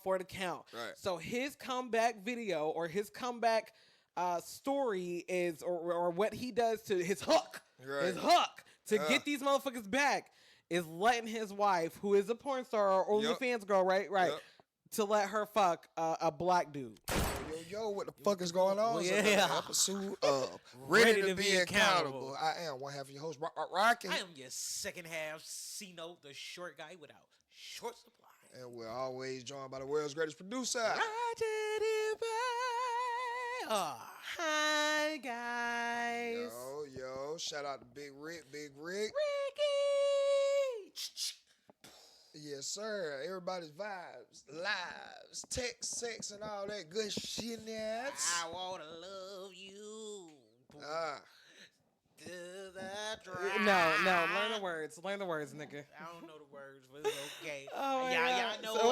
for the count. Right. So his comeback video or his comeback story is, or what he does to his hook, to get these motherfuckers back is letting his wife, who is a porn star or OnlyFans girl, right, to let her fuck a black dude. Yo, what the fuck is going on? Episode of Ready to Be Accountable. I am one half of your host, Rocky. I am your second half, C-Note, the short guy without short supply. And we're always joined by the world's greatest producer. Hi, guys. Yo, shout out to Big Rick. Ricky! Yes, sir. Everybody's vibes, lives, text, sex, and all that good shit. I wanna love you. To the drive. No. Learn the words, nigga. I don't know the words, but it's okay. Oh yeah, I know. So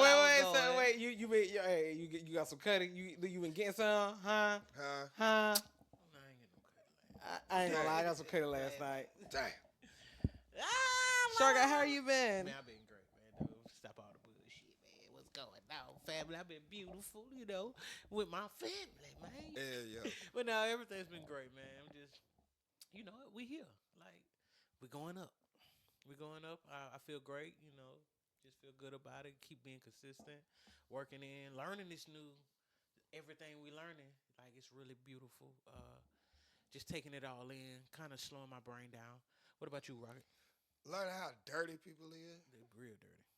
wait. You got some cutting? You been getting some? Huh? I ain't getting no cutting. I ain't gonna lie. I got some cutting last night. Damn. Short guy, how you been? Man, I've been great, man. Dude, stop all the bullshit, man. What's going on, family? I've been beautiful, with my family, man. Yeah. But no, everything's been great, man. I'm just, we here. Like, we're going up. I feel great, just feel good about it. Keep being consistent, working in, learning this new, everything we learning. Like, it's really beautiful. Just taking it all in, kind of slowing my brain down. What about you, Rocket? Learning how dirty people is. They're real dirty.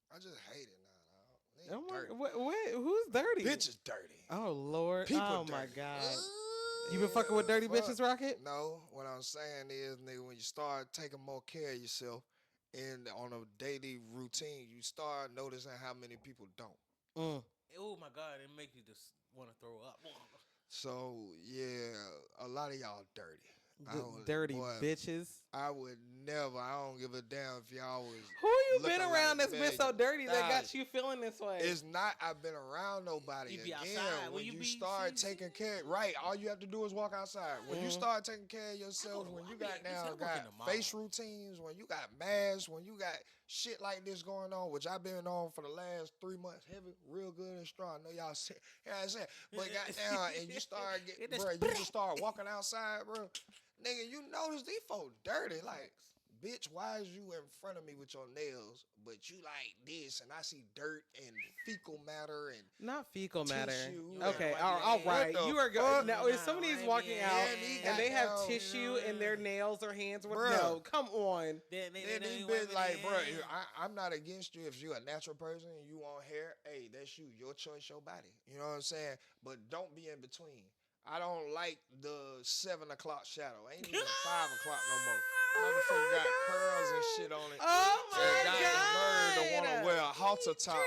I just hate it now, dog. Dirty. What? Who's dirty? Bitches dirty. Oh, Lord. People dirty. My God. Ooh, You been fucking with dirty bitches, Rocket? No. What I'm saying is, nigga, when you start taking more care of yourself and on a daily routine, you start noticing how many people don't. Oh, my God. It makes you just want to throw up. So, yeah, a lot of y'all dirty. Dirty bitches. I would never. I don't give a damn if y'all was. Who you been around that's been so dirty that got you feeling this way? It's not. I've been around nobody. You be Again, outside. when you start taking care, right? All you have to do is walk outside. When you start taking care of yourself, when you got face routines, when you got masks, when you got shit like this going on, which I've been on for the last 3 months, heavy, real good and strong. I know y'all say, I'm saying, but goddamn, and you start getting, bro, you just start walking outside, bro. Nigga, you notice these folks dirty. Like, bitch, why is you in front of me with your nails, but you like this, and I see dirt and fecal matter and not fecal matter. Okay, all right. You are good. Now, if somebody's walking out and they have tissue in their nails or hands, no, come on. Then these bitch like, bro, I'm not against you if you're a natural person and you want hair. Hey, that's you. Your choice, your body. You know what I'm saying? But don't be in between. I don't like the 7 o'clock shadow. Ain't even 5 o'clock no more. Motherfucker got curls and shit on it. Oh my God! Got the nerve to want to wear a halter top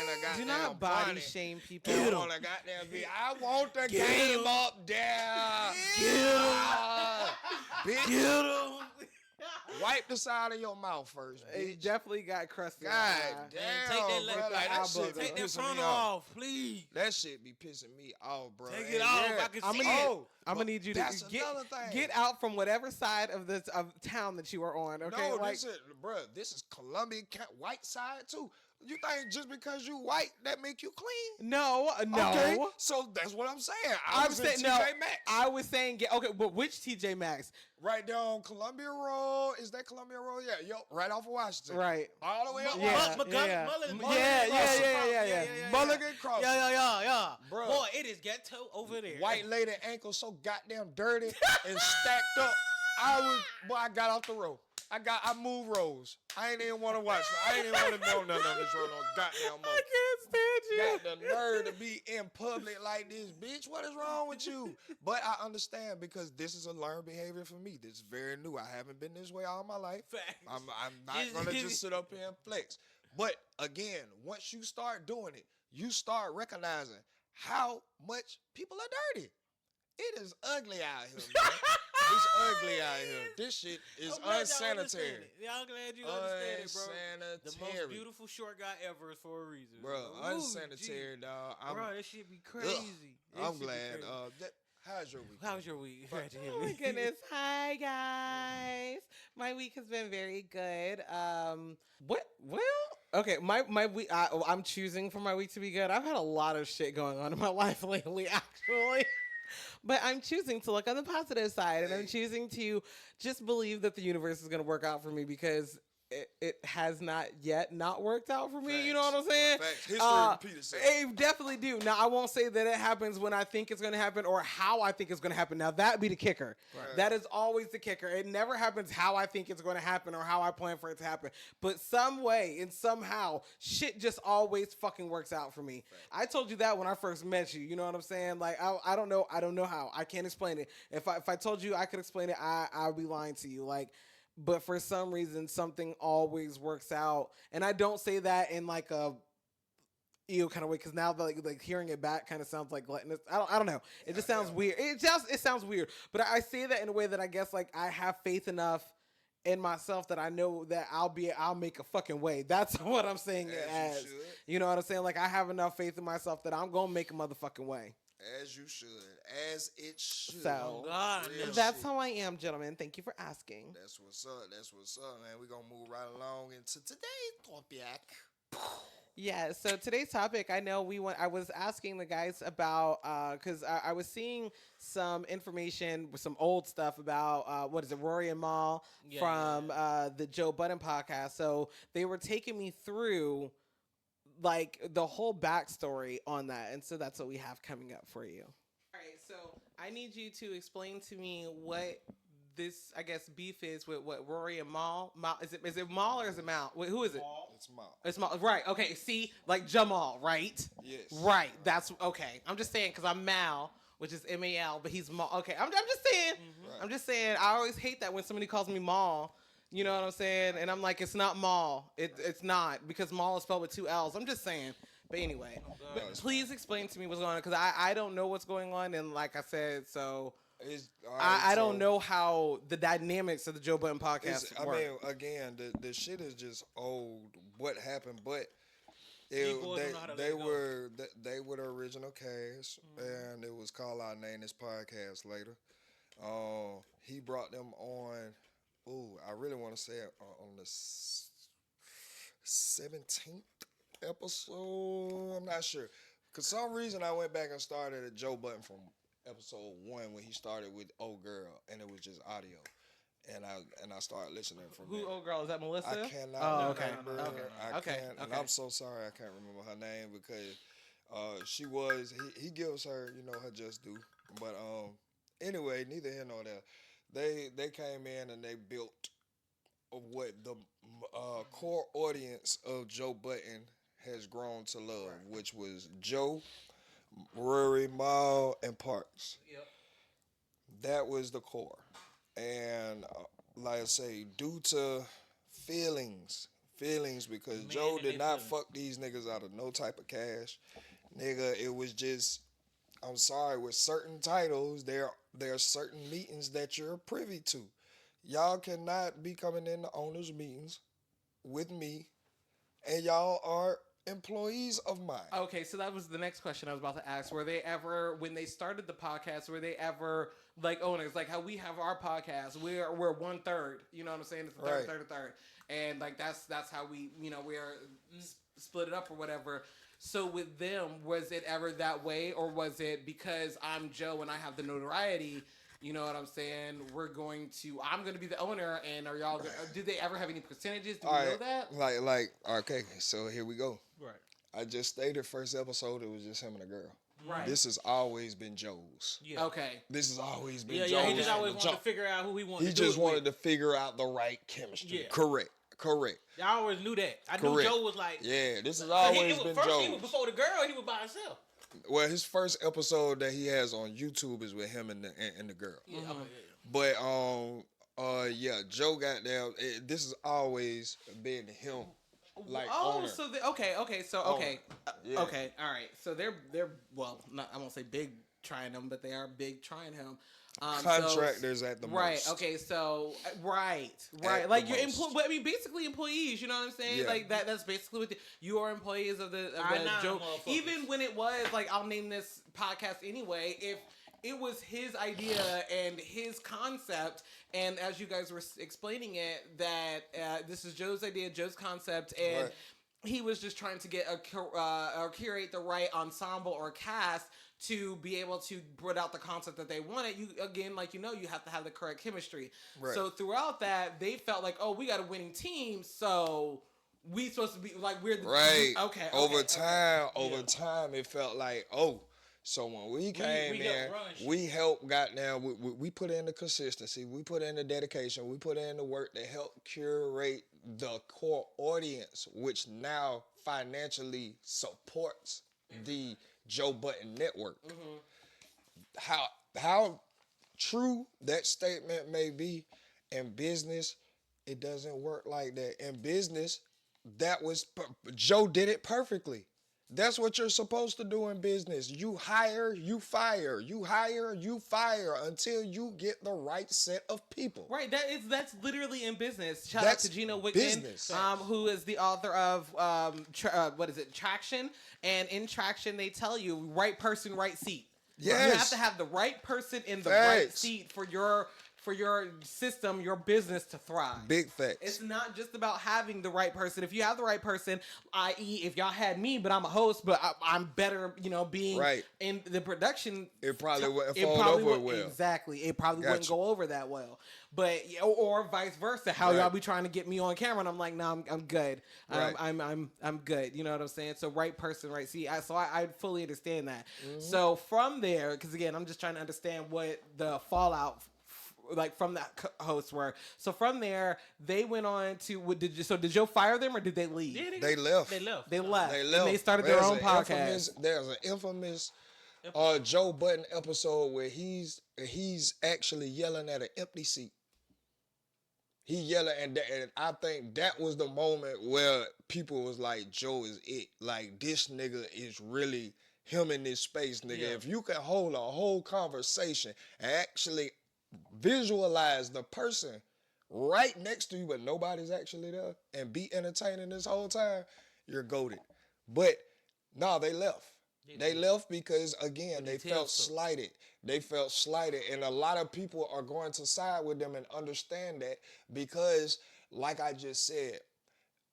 and a goddamn do not body shame people. Get on a goddamn video. I want the game up there. Get him. Get him. Wipe the side of your mouth first, bitch. It definitely got crusty. God damn, bro. Like, that shit take that front off, please. That shit be pissing me off, bro. Take it off. I can see it. I'm gonna need you to get out from whatever side of town that you are on. Okay, no, this is Columbia white side too. You think just because you white that make you clean? No. Okay, so that's what I'm saying. I was saying TJ Maxx. I was saying but which TJ Maxx? Right there on Columbia Road. Is that Columbia Road? Yeah, right off of Washington. Right. All the way up. Mulligan Crossing. Yeah. Bro. Boy, it is ghetto over there. White lady ankle so goddamn dirty and stacked up. I got off the road. I moved rows. I ain't even want to watch. I ain't even want to know nothing on this road no goddamn more. I can't stand you. Got the nerve to be in public like this, bitch. What is wrong with you? But I understand because this is a learned behavior for me. This is very new. I haven't been this way all my life. Facts. I'm not gonna just sit up here and flex. But again, once you start doing it, you start recognizing how much people are dirty. It is ugly out here, man. It's ugly out here. This shit is unsanitary. I'm glad you understand it, bro. Unsanitary. The most beautiful short guy ever is for a reason. Bro, unsanitary, dog. Bro, that shit be crazy. I'm glad. How's your week? How's your week? Oh my goodness. Hi guys. My week has been very good. Okay, my week I'm choosing for my week to be good. I've had a lot of shit going on in my life lately actually. But I'm choosing to look on the positive side, and I'm choosing to just believe that the universe is going to work out for me because it has not yet not worked out for me. Facts. You know what I'm saying? Facts. History repeats itself. It definitely do. Now, I won't say that it happens when I think it's going to happen or how I think it's going to happen. Now, that be the kicker. Right. That is always the kicker. It never happens how I think it's going to happen or how I plan for it to happen. But some way and somehow, shit just always fucking works out for me. Right. I told you that when I first met you. You know what I'm saying? Like, I don't know. I don't know how. I can't explain it. If I told you I could explain it, I'll be lying to you. Like, but for some reason, something always works out. And I don't say that in like a ego kind of way, because now like hearing it back kind of sounds like gluttonous. I don't know. It just sounds weird. It sounds weird. But I say that in a way that I guess like I have faith enough in myself that I know that I'll make a fucking way. That's what I'm saying. As you know what I'm saying? Like I have enough faith in myself that I'm gonna make a motherfucking way. As you should. As it should. So, that's how I am, gentlemen. Thank you for asking. That's what's up, man. We're going to move right along into today's topic. Yeah, so today's topic, I know I was asking the guys about, because I was seeing some information, some old stuff about, Rory and Mal from the Joe Budden podcast. So they were taking me through like the whole backstory on that, and so that's what we have coming up for you. All right, so I need you to explain to me what this, I guess, beef is with what Rory and Mal. Is it Mal or is it Mal? Wait, who is it? It's Mal. It's Mal. Right. Okay. See, like Jamal, right? Yes. Right. That's okay. I'm just saying because I'm Mal, which is Mal, but he's Mal. Okay. I'm just saying. Mm-hmm. Right. I'm just saying. I always hate that when somebody calls me Mal. You know what I'm saying? And I'm like, it's not Mal. It's not, because Mal is spelled with 2 L's. I'm just saying. But anyway, please explain to me what's going on, because I don't know what's going on. And like I said, so I don't know how the dynamics of the Joe Budden podcast work. I mean, again, the shit is just old. What happened? But they were the original cast, and it was called I'll Name This Podcast later. He brought them on. Ooh, I really want to say it on the 17th episode. I'm not sure. Cause some reason I went back and started at Joe Budden from episode 1 when he started with Old Girl, and it was just audio. And I started listening from there. Who Old Girl? Is that Melissa? I cannot remember. Okay. And I'm so sorry I can't remember her name, because she was he gives her, her just due. But anyway, neither here nor there. They came in and they built what the core audience of Joe Budden has grown to love, which was Joe, Rory, Mal, and Parks. Yep. That was the core. And like I say, due to feelings, because Joe did not fuck these niggas out of no type of cash. Nigga, it was just, I'm sorry, with certain titles, there are certain meetings that you're privy to. Y'all cannot be coming in the owners' meetings with me, and y'all are employees of mine. Okay, so that was the next question I was about to ask. Were they ever, when they started the podcast, were they ever like owners? Like how we have our podcast, we're 1/3. You know what I'm saying? It's a third, and like that's how we we're split it up or whatever. So with them, was it ever that way, or was it because I'm Joe and I have the notoriety? You know what I'm saying? I'm going to be the owner, and are y'all? Did they ever have any percentages? Do we know that? Like, okay, so here we go. Right. I just stated first episode, it was just him and a girl. Right. This has always been Joe's. Yeah. Okay. This has always been Joe's. Yeah, he just always wanted to figure out who he wanted to do. He just wanted to figure out the right chemistry. Yeah. Correct. I always knew that. I knew Joe was like... Yeah, this has always been Joe's. Before the girl, he was by himself. Well, his first episode that he has on YouTube is with him and the girl. Yeah, But Joe got down. This has always been him. Like owner. So okay, all right. So they're I won't say big trying him, but they are big trying him. Contractors at the most. Right. Okay. So right. Like you're basically employees. You know what I'm saying? Yeah. Like that's basically what you are employees of the Joe. Even when it was like, I'll name this podcast anyway. it was his idea and his concept. And as you guys were explaining it, that this is Joe's idea, Joe's concept, and he was just trying to get or curate the right ensemble or cast to be able to put out the concept that they wanted. You again, like you have to have the correct chemistry. Right. So throughout that, they felt like, oh, we got a winning team, so we supposed to be like we're the okay. Over time, it felt like, oh. So when we came in, we helped, goddamn, we put in the consistency, we put in the dedication, we put in the work to help curate the core audience, which now financially supports the Joe Budden Network. How true that statement may be, in business, it doesn't work like that. In business, Joe did it perfectly. That's what you're supposed to do in business. You hire, you fire. You hire, you fire until you get the right set of people. Right. That's literally in business. Shout out to Gino Wickman, who is the author of Traction. And in Traction, they tell you right person, right seat. Yes. You have to have the right person in the right seat for your system, your business to thrive. Big facts. It's not just about having the right person. If you have the right person, i.e., if y'all had me, but I'm a host, but I'm better, being in the production. It probably wouldn't fold over well. Exactly. It probably wouldn't go over that well. But or vice versa. How y'all be trying to get me on camera, and I'm like, no, I'm good. Right. I'm good. You know what I'm saying? So right person, right seat. I fully understand that. Mm-hmm. So from there, because again, I'm just trying to understand what the fallout from that hosts were. So from there, they went on to did Joe fire them or did they leave? They left. They left. And they started their own podcast. There's an infamous Joe Budden episode where he's actually yelling at an empty seat. He yelling, and I think that was the moment where people was like, Joe is it. Like, this nigga is really him in this space, nigga. Yeah. If you can hold a whole conversation and actually visualize the person right next to you, but nobody's actually there, and be entertaining this whole time, you're goated. But no, they left. They left because, again, they felt slighted. They felt slighted, and a lot of people are going to side with them and understand that because, like I just said,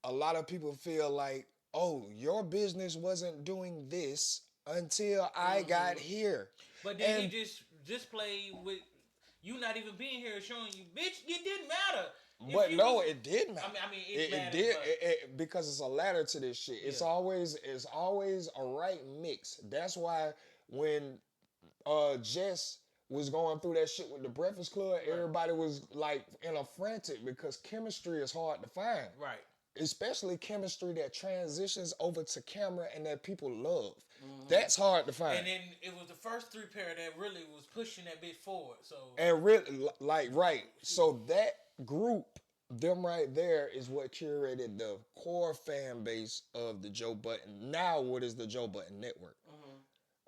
a lot of people feel like, oh, your business wasn't doing this until I got here. But then he just play with you not even being here showing you, bitch, it didn't matter. But no, it did matter. I mean, it mattered, did because it's a ladder to this shit. Yeah. It's always a right mix. That's why when Jess was going through that shit with the Breakfast Club, everybody was like in a frantic because chemistry is hard to find. Right. Especially chemistry that transitions over to camera and that people love. Mm-hmm. That's hard to find. And then it was the first three pair that really was pushing that bitch forward. So and really, so that group, them right there, is what curated the core fan base of the Joe Budden. Now, what is the Joe Budden Network?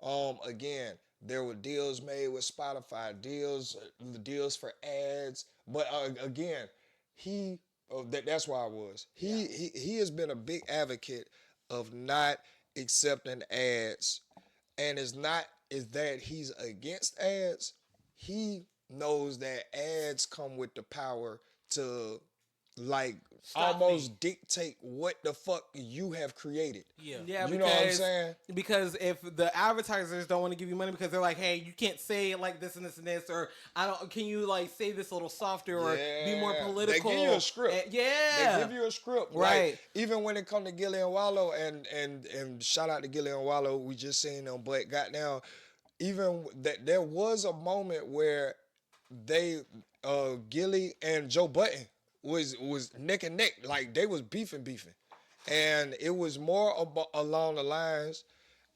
Mm-hmm. Again, there were deals made with Spotify, deals for ads, but again, that's why I was. He has been a big advocate of not accepting ads, and it's that he's against ads. He knows that ads come with the power to almost dictate what the fuck you have created. Yeah. You know what I'm saying? Because if the advertisers don't want to give you money because they're like, hey, you can't say it like this and this and this, or can you like say this a little softer or be more political? They give you a script. They give you a script. Right. Like, even when it come to Gillian Wallow and shout out to Gillian Wallow, we just seen them, but goddamn, even that there was a moment where Gilly and Joe Budden was neck and neck, like they was beefing, and it was more along the lines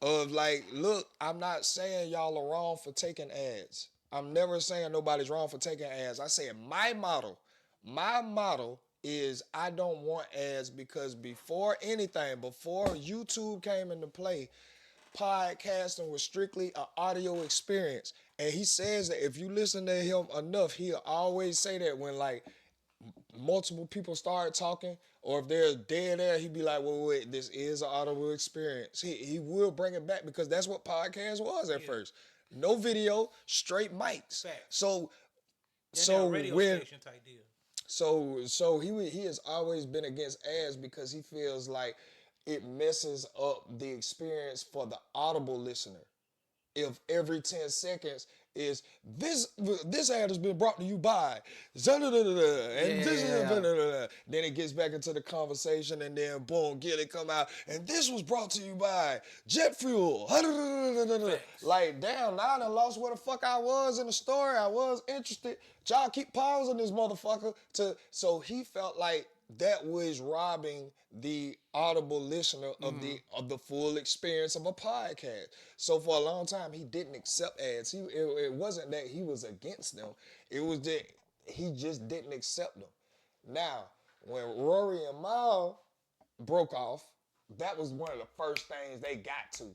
of like, look, I'm not saying y'all are wrong for taking ads. I'm never saying nobody's wrong for taking ads. I said my model is I don't want ads because before YouTube came into play, podcasting was strictly an audio experience, and he says that if you listen to him enough, he'll always say that when like multiple people start talking, or if there's dead air, he'd be like, wait, this is an audible experience. He will bring it back because that's what podcast was at first. no video, straight mics. Facts. So radio when station type deal. so he has always been against ads because he feels like it messes up the experience for the audible listener. If every 10 seconds is this ad has been brought to you by then it gets back into the conversation and then boom, get it come out and this was brought to you by jet fuel. Like damn, now I done lost where the fuck I was in the story. I was interested. Y'all keep pausing this motherfucker so he felt like that was robbing the audible listener of the full experience of a podcast. So for a long time, he didn't accept ads. It wasn't that he was against them. It was that he just didn't accept them. Now, when Rory and Mal broke off, that was one of the first things they got to.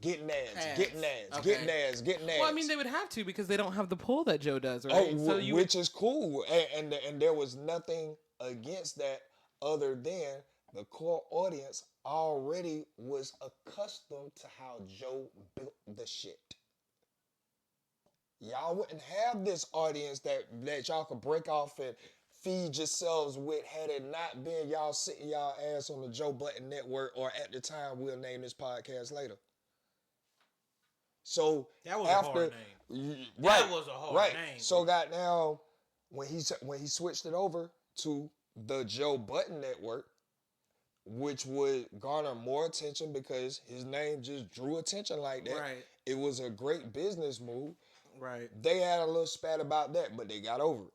Getting ads. Getting ads. Well, I mean, they would have to because they don't have the pull that Joe does, right? Which is cool. And there was nothing against that other than the core audience already was accustomed to how Joe built the shit. Y'all wouldn't have this audience that y'all could break off and feed yourselves with had it not been y'all sitting y'all ass on the Joe Budden Network, or at the time we'll name this podcast later. So that was a hard name. Right, that was a hard name. So now when he switched it over to the Joe Budden Network, which would garner more attention because his name just drew attention like that. Right. It was a great business move. Right. They had a little spat about that, but they got over it.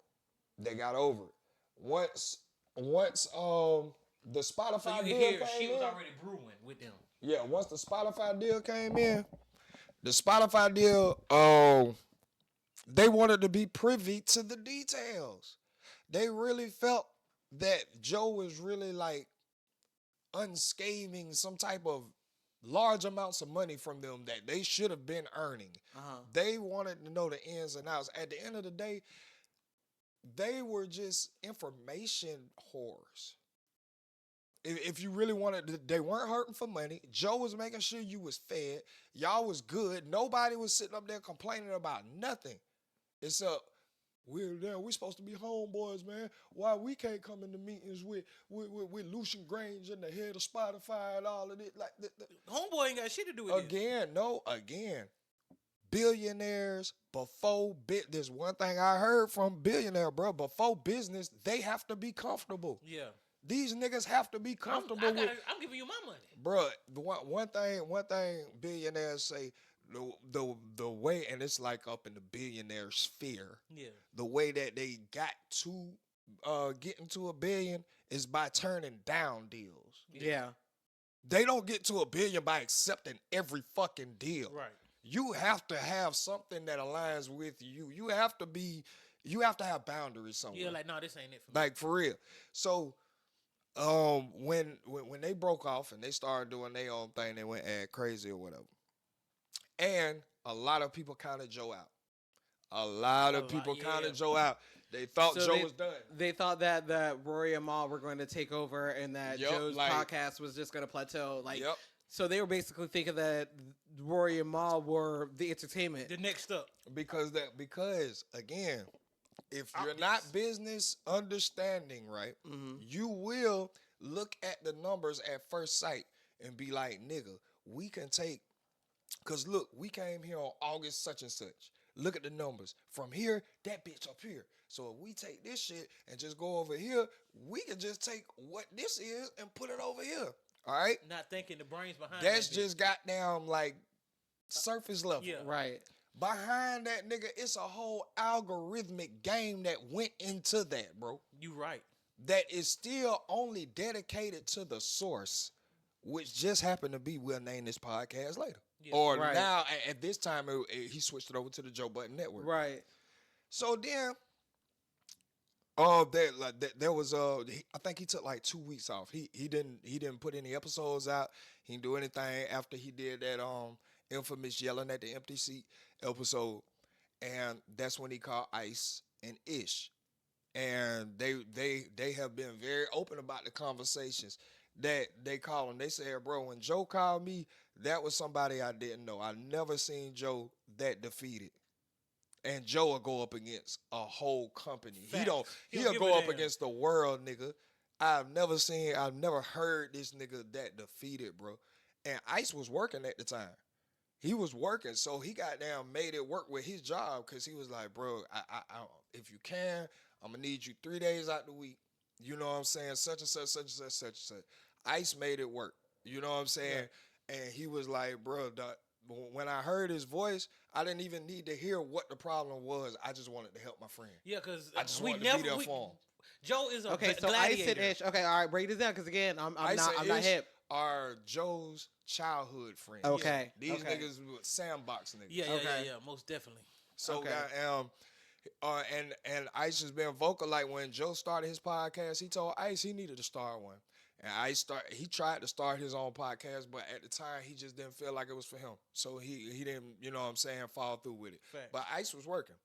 Once the Spotify so you deal hear came she was in, already brewing with them. Yeah, once the Spotify deal came in, they wanted to be privy to the details. They really felt that Joe was really like unscaving some type of large amounts of money from them that they should have been earning. They wanted to know the ins and outs. At the end of the day, they were just information whores. If you really wanted, they weren't hurting for money. Joe was making sure you was fed. Y'all was good. Nobody was sitting up there complaining about nothing. Except, we're supposed to be homeboys, man. Why we can't come into meetings with Lucian Grange and the head of Spotify and all of it? Like Homeboy ain't got shit to do with it. Again. Billionaires before there's one thing I heard from billionaire, bro. Before business, they have to be comfortable. Yeah. These niggas have to be comfortable I'm giving you my money. Bro, one thing billionaires say, the way, and it's like up in the billionaire sphere. Yeah. The way that they got to getting to $1 billion is by turning down deals. Yeah. They don't get to $1 billion by accepting every fucking deal. Right. You have to have something that aligns with you. You have to have boundaries somewhere. Yeah, like, no, this ain't it for me. Like, for real. So, when they broke off and they started doing their own thing, they went ad crazy or whatever. And a lot of people counted Joe out. Joe out. They thought Joe was done. They thought that Rory and Mal were going to take over and that Joe's podcast was just going to plateau. So they were basically thinking that Rory and Mal were the entertainment. The next up. Because again, if you're not business understanding, right, you will look at the numbers at first sight and be like, nigga, we can take, because look, we came here on August such and such. Look at the numbers. From here, that bitch up here. So if we take this shit and just go over here, we can just take what this is and put it over here. All right? Not thinking the brains behind that's just goddamn like surface level. Yeah. Right. Behind that, nigga, it's a whole algorithmic game that went into that, bro. You right. That is still only dedicated to the source, which just happened to be, we'll name this podcast later. Yeah. Or now, at this time, he switched it over to the Joe Budden Network. Right. So then, there was I think he took like 2 weeks off. He didn't put any episodes out. He didn't do anything after he did that infamous yelling at the empty seat episode, and that's when he called Ice and Ish, and they have been very open about the conversations. that they call him. They said, bro, when Joe called me, that was somebody I didn't know. I never seen Joe that defeated. And Joe will go up against a whole company. Facts. He'll go up against the world, nigga. I've never heard this nigga that defeated, bro. And Ice was working at the time. He was working, so he goddamn made it work with his job because he was like, bro, I if you can, I'm gonna need you 3 days out the week. You know what I'm saying? Such and such, such and such, such and such. Ice made it work. You know what I'm saying? Yeah. And he was like, bro, when I heard his voice, I didn't even need to hear what the problem was. I just wanted to help my friend. Yeah, because I just wanted to be there for him. Joe is a okay. So gladiator. Ice and Ish. Okay, all right. Break this down because again, I'm not hip. Are Joe's childhood friends. Okay. Yeah. These niggas with sandbox niggas. Yeah, most definitely. So and Ice has been vocal. Like when Joe started his podcast, he told Ice he needed to start one. And he tried to start his own podcast, but at the time he just didn't feel like it was for him. So he didn't, you know what I'm saying, follow through with it. Fact. But Ice was working.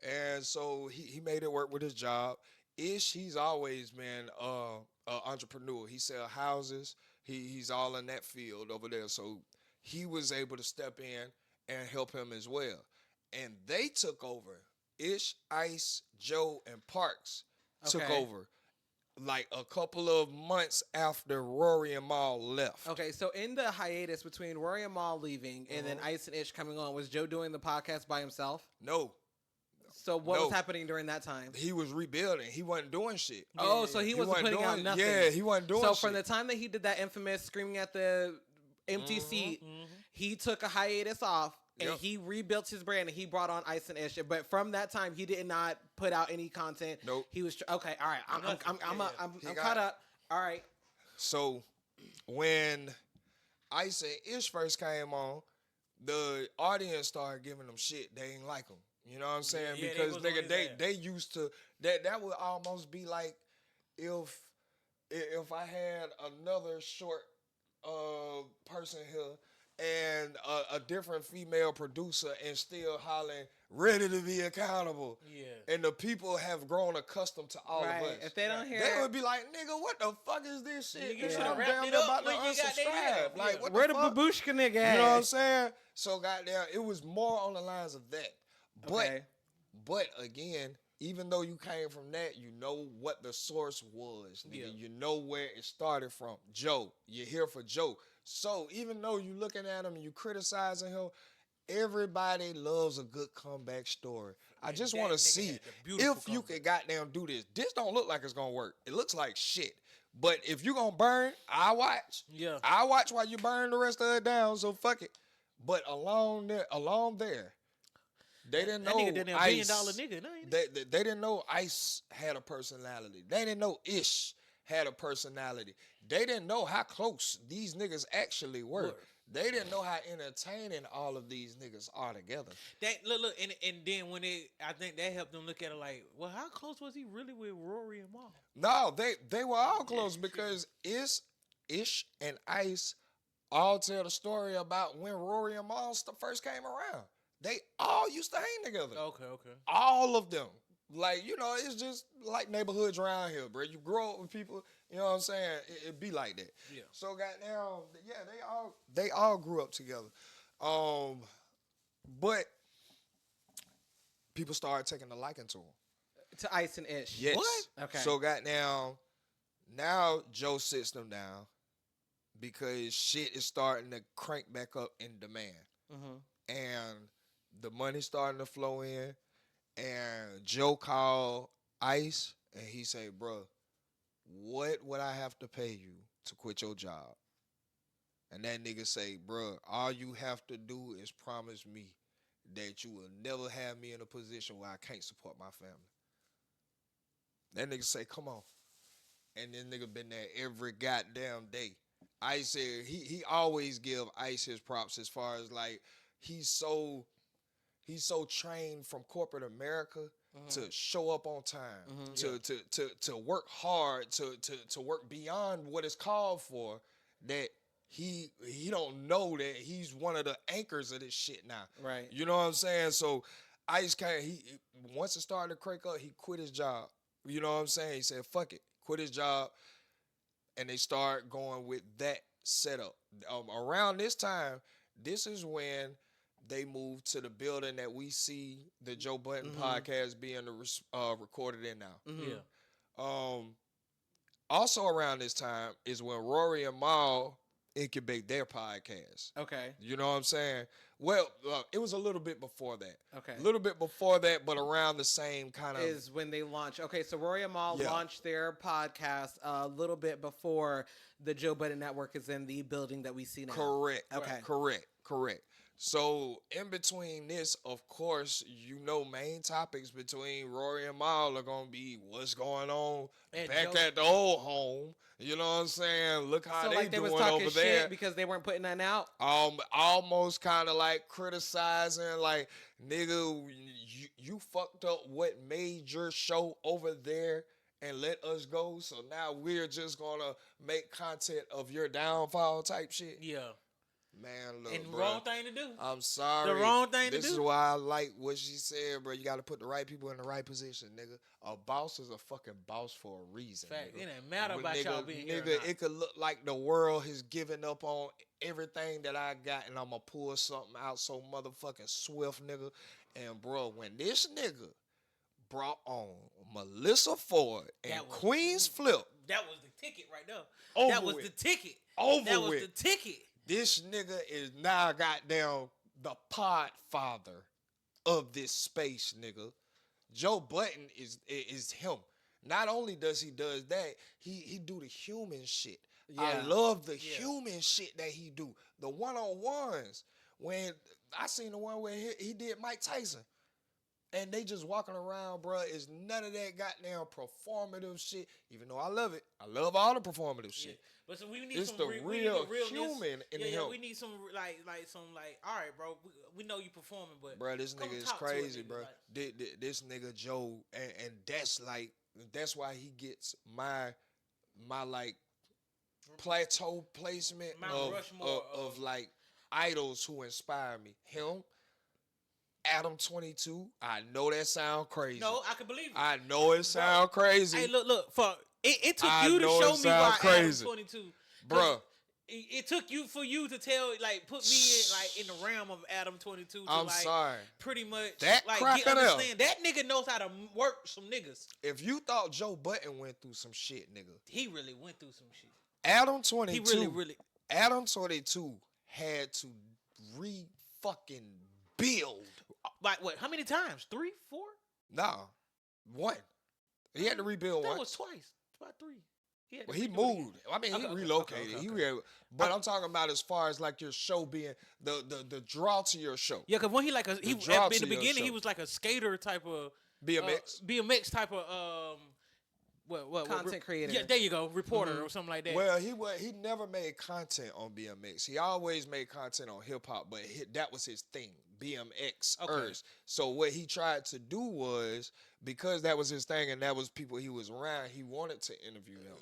And so he made it work with his job. He's always been an entrepreneur. He sell houses. He's all in that field over there. So he was able to step in and help him as well. And they took over. Ish, Ice, Joe, and Parks took over like a couple of months after Rory and Mal left. Okay, so in the hiatus between Rory and Mal leaving and then Ice and Ish coming on, was Joe doing the podcast by himself? No. So what was happening during that time? He was rebuilding. He wasn't doing shit. Oh, so he wasn't putting out nothing. Yeah, he wasn't doing shit. So from the time that he did that infamous screaming at the empty seat, he took a hiatus off and he rebuilt his brand and he brought on Ice and Ish. But from that time, he did not put out any content. Nope. He was okay. All right, I'm caught up. All right. So when Ice and Ish first came on, the audience started giving them shit. They ain't like them. You know what I'm saying? Yeah, because nigga, they used to that would almost be like if I had another short person here and a different female producer and still hollering ready to be accountable. Yeah. And the people have grown accustomed to all of us. If they don't hear they would be like, nigga, what the fuck is this shit? You I'm damn near about to unsubscribe. Like, what where the the fuck? babushka nigga at? You know what I'm saying? So goddamn, it was more on the lines of that. But again, even though you came from that, you know what the source was, nigga. You know where it started from. Joe, you're here for Joe. So even though you looking at him and you criticizing him, everybody loves a good comeback story. I just want to see if you could goddamn do this. This don't look like it's gonna work. It looks like shit. But if you gonna burn, I watch. Yeah, I watch while you burn the rest of it down. So fuck it. But along there. They didn't know that nigga Ice. $1 billion nigga. No, they didn't know Ice had a personality. They didn't know Ish had a personality. They didn't know how close these niggas actually were. They didn't know how entertaining all of these niggas are together. That look, and then when I think that helped them look at it like, well, how close was he really with Rory and Mal? No, they were all close because Ish and Ice all tell the story about when Rory and Mal first came around. They all used to hang together. Okay. All of them. Like, you know, it's just like neighborhoods around here, bro. You grow up with people, you know what I'm saying? It be like that. Yeah. So goddamn, they all grew up together. But people started taking a liking to them. To Ice and Ish. Yes. What? Okay. So goddamn, now Joe sits them down because shit is starting to crank back up in demand. And the money's starting to flow in, and Joe called Ice, and he said, bro, what would I have to pay you to quit your job? And that nigga say, bro, all you have to do is promise me that you will never have me in a position where I can't support my family. That nigga say, come on. And this nigga been there every goddamn day. Ice said, he always give Ice his props as far as like, he's so trained from corporate America to show up on time, to work hard, to work beyond what is called for, that he don't know that he's one of the anchors of this shit now. Right. You know what I'm saying? So Ice once it started to crank up, he quit his job. You know what I'm saying? He said, fuck it, quit his job. and they start going with that setup. Around this time, this is when they moved to the building that we see the Joe Budden podcast being recorded in now. Yeah. Also around this time is when Rory and Mal incubate their podcast. Okay. You know what I'm saying? Well, it was a little bit before that. Okay. A little bit before that, but around the same kind of... Is when they launch. Okay, so Rory and Mal launched their podcast a little bit before the Joe Budden Network is in the building that we see now. Correct. Okay. Correct. So, in between this, of course, main topics between Rory and Mal are going to be what's going on back at the old home. You know what I'm saying? Look how they doing over there. Because they weren't putting that out? Almost kind of like criticizing, like, nigga, you fucked up what made your show over there and let us go. So now we're just going to make content of your downfall type shit. Yeah. Man, look, and bro, wrong thing to do. I'm sorry. The wrong thing to do. This is why I like what she said, bro. You got to put the right people in the right position, nigga. A boss is a fucking boss for a reason. Fact, nigga. It ain't matter about y'all being here. Nigga, it could look like the world has given up on everything that I got, and I'm going to pull something out so motherfucking swift, nigga. And, bro, when this nigga brought on Melissa Ford and Queen's Flip. That was the ticket right there. Over that was with. the ticket. Over that was with. the ticket. This nigga is now goddamn the podfather of this space, nigga. Joe Budden is him. Not only does he that, he do the human shit. Yeah. I love the human shit that he do. The one-on-ones. When I seen the one where he did Mike Tyson. And they just walking around, bro. It's none of that goddamn performative shit. Even though I love it. I love all the performative shit. But so we need it's some the we need real realness. human in the we need some like all right, bro. We know you performing, but bro, this nigga is crazy, bro. Like, this nigga Joe, and that's why he gets my like plateau placement Mount Rushmore of like idols who inspire me. Him. Adam 22. I know that sound crazy. No, I can believe it. I know it sound crazy. Hey, look. It took you to show me why crazy. Adam 22, bro. It took for you to tell, like, put me in the realm of Adam 22. I'm sorry. Pretty much that like understand that nigga knows how to work some niggas. If you thought Joe Budden went through some shit, nigga, he really went through some shit. Adam 22. He really. Adam 22 had to fucking build. Like what? How many times? 3, 4? Nah, 1. He had to rebuild once. That was twice. About 3. He moved. I mean, he relocated. But I'm talking about as far as like your show being the draw to your show. Yeah, because when in the beginning he was like a skater type of BMX type of what content creator. Yeah, there you go, reporter or something like that. Well, he never made content on BMX. He always made content on hip hop, but that was his thing. BMX. Okay. So what he tried to do was, because that was his thing and that was people he was around, he wanted to interview them.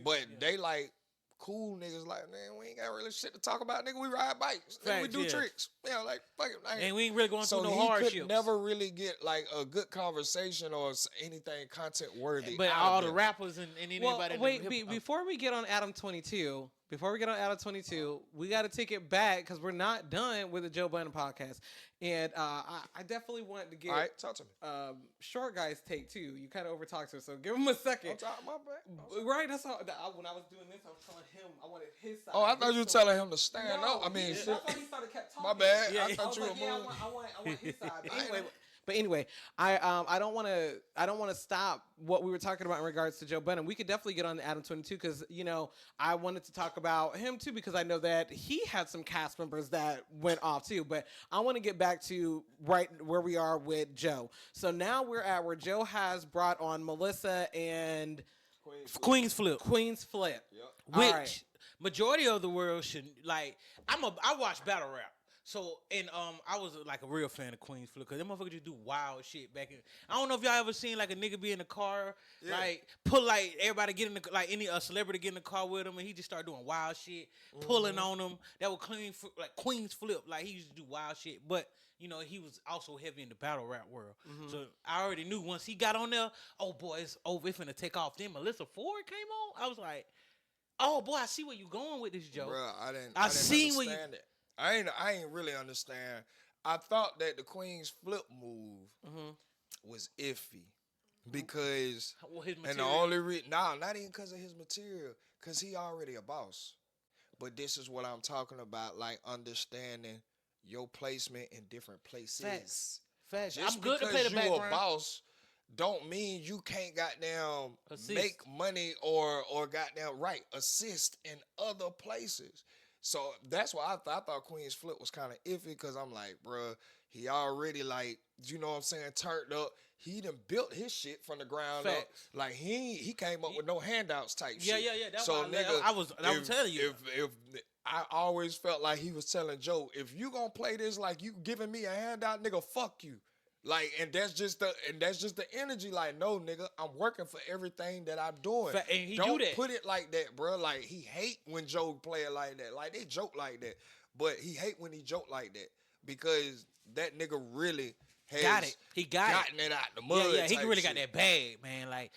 But they like cool niggas like, man, we ain't got really shit to talk about, nigga. We ride bikes. Facts, we do tricks. Yeah, like fuck it. And we ain't really going through no So hardships. he could never really get like a good conversation or anything content worthy. But all the rappers and anybody. Before we get on Adam 22, we got to take it back because we're not done with the Joe Budden podcast. And I definitely wanted to get all right, talk to me. Short Guy's take too. You kind of overtalked her, so give him a second. I'm talking my back. Right, that's all. When I was doing this, I was telling him I wanted his side. Oh, I thought you were telling him to stand up. I mean, that's why he started kept talking. My bad. Yeah, I thought you were moving. I want his side. But anyway, I don't want to stop what we were talking about in regards to Joe Budden. We could definitely get on to Adam 22 because I wanted to talk about him too because I know that he had some cast members that went off too. But I want to get back to right where we are with Joe. So now we're at where Joe has brought on Melissa and Queen's Flip. Yep. Which majority of the world should like. I watch battle rap. So, and I was like a real fan of Queen's Flip because them motherfuckers just do wild shit back in. I don't know if y'all ever seen like a nigga be in the car, like pull like everybody get in the like any celebrity get in the car with him and he just start doing wild shit, pulling on them. That was Queen's Flip, like he used to do wild shit, but he was also heavy in the battle rap world. So I already knew once he got on there, oh boy, it's over, it's finna take off. Then Melissa Ford came on, I was like, Oh boy, I see where you going with this, Joe. Bro, I didn't seen where understand it. I ain't really understand. I thought that the Queen's flip move was iffy because his and the only reason not even because of his material, because he already a boss. But this is what I'm talking about, like understanding your placement in different places. Facts. Just I'm good to play the because you background. a boss don't mean you can't goddamn Assist. make money or goddamn assist in other places. So that's why I thought Queen's Flip was kind of iffy, because I'm like, bruh, he already, like, you know what I'm saying, turned up. He done built his shit from the ground up. Like he came up with no handouts type shit. Yeah. That's so why nigga, I was telling you. If I always felt like he was telling Joe, if you gonna play this like you giving me a handout, nigga, fuck you. Like, and that's just the energy. Like, no, nigga, I'm working for everything that I'm doing. And he Don't do that. put it like that, bro. Like, he hate when Joe play it like that. Like, they joke like that, but he hate when he joke like that, because that nigga really has got it. He gotten it out the mud. Yeah, he really shit. got that bag, man. Like,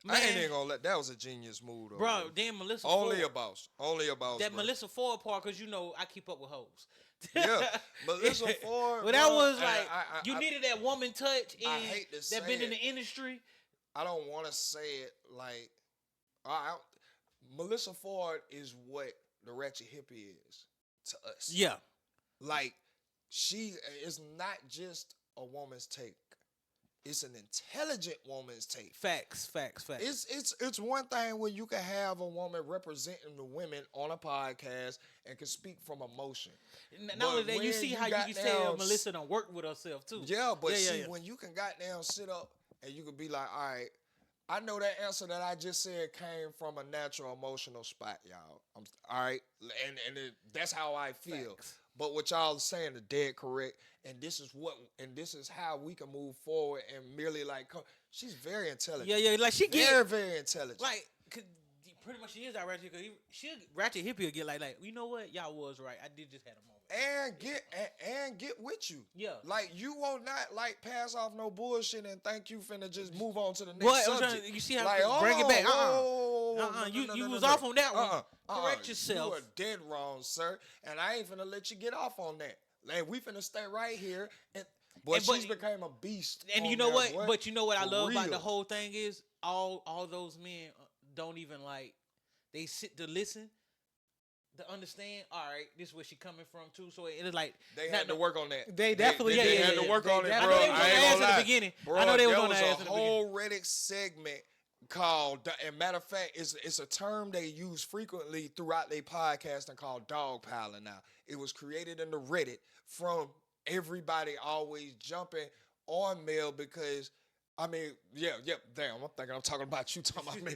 man, I ain't even gonna let. That was a genius move, though, bro. Then Melissa only Ford. Only a boss. That bro. Melissa Ford part, because you know I keep up with hoes. Yeah, Melissa Ford. But that bro, was like I needed that woman touch I hate to say that been in it. the industry. I don't want to say it like Melissa Ford is what the Ratchet Hippie is to us. Yeah, like she is not just a woman's take. It's an intelligent woman's take. Facts. It's one thing when you can have a woman representing the women on a podcast and can speak from emotion. Not only that, you see how you can tell Melissa done work with herself too. Yeah, but when you can goddamn sit up and you can be like, all right, I know that answer that I just said came from a natural emotional spot, y'all. All right, and that's how I feel. Facts. But what y'all are saying is dead correct, and this is how we can move forward and merely like she's very intelligent. Yeah, like she very intelligent. Like, pretty much she is our ratchet. Cause she ratchet hippie will get like, you know what, y'all was right. I did just have a moment. And get with you. Yeah. Like, you will not like pass off no bullshit and think you finna just move on to the next subject. You see how like, bring it back? You was off on that one. Correct yourself. You are dead wrong, sir. And I ain't finna let you get off on that. Like, we finna stay right here. But she's became a beast. And you know what? But you know what I love about the whole thing is all those men don't even like, they sit to listen, to understand. All right, this is where she coming from too. So it's like they had to work on that. They definitely they had to work on it, bro. I know they was on the ass in the beginning. Bro, I know they was on the there ass was in a the beginning. whole Reddit segment called, and matter of fact, it's a term they use frequently throughout their podcasting called dogpiling. Now, it was created in the Reddit from everybody always jumping on Mel because, I mean, damn, I'm thinking I'm talking about you, talking about me.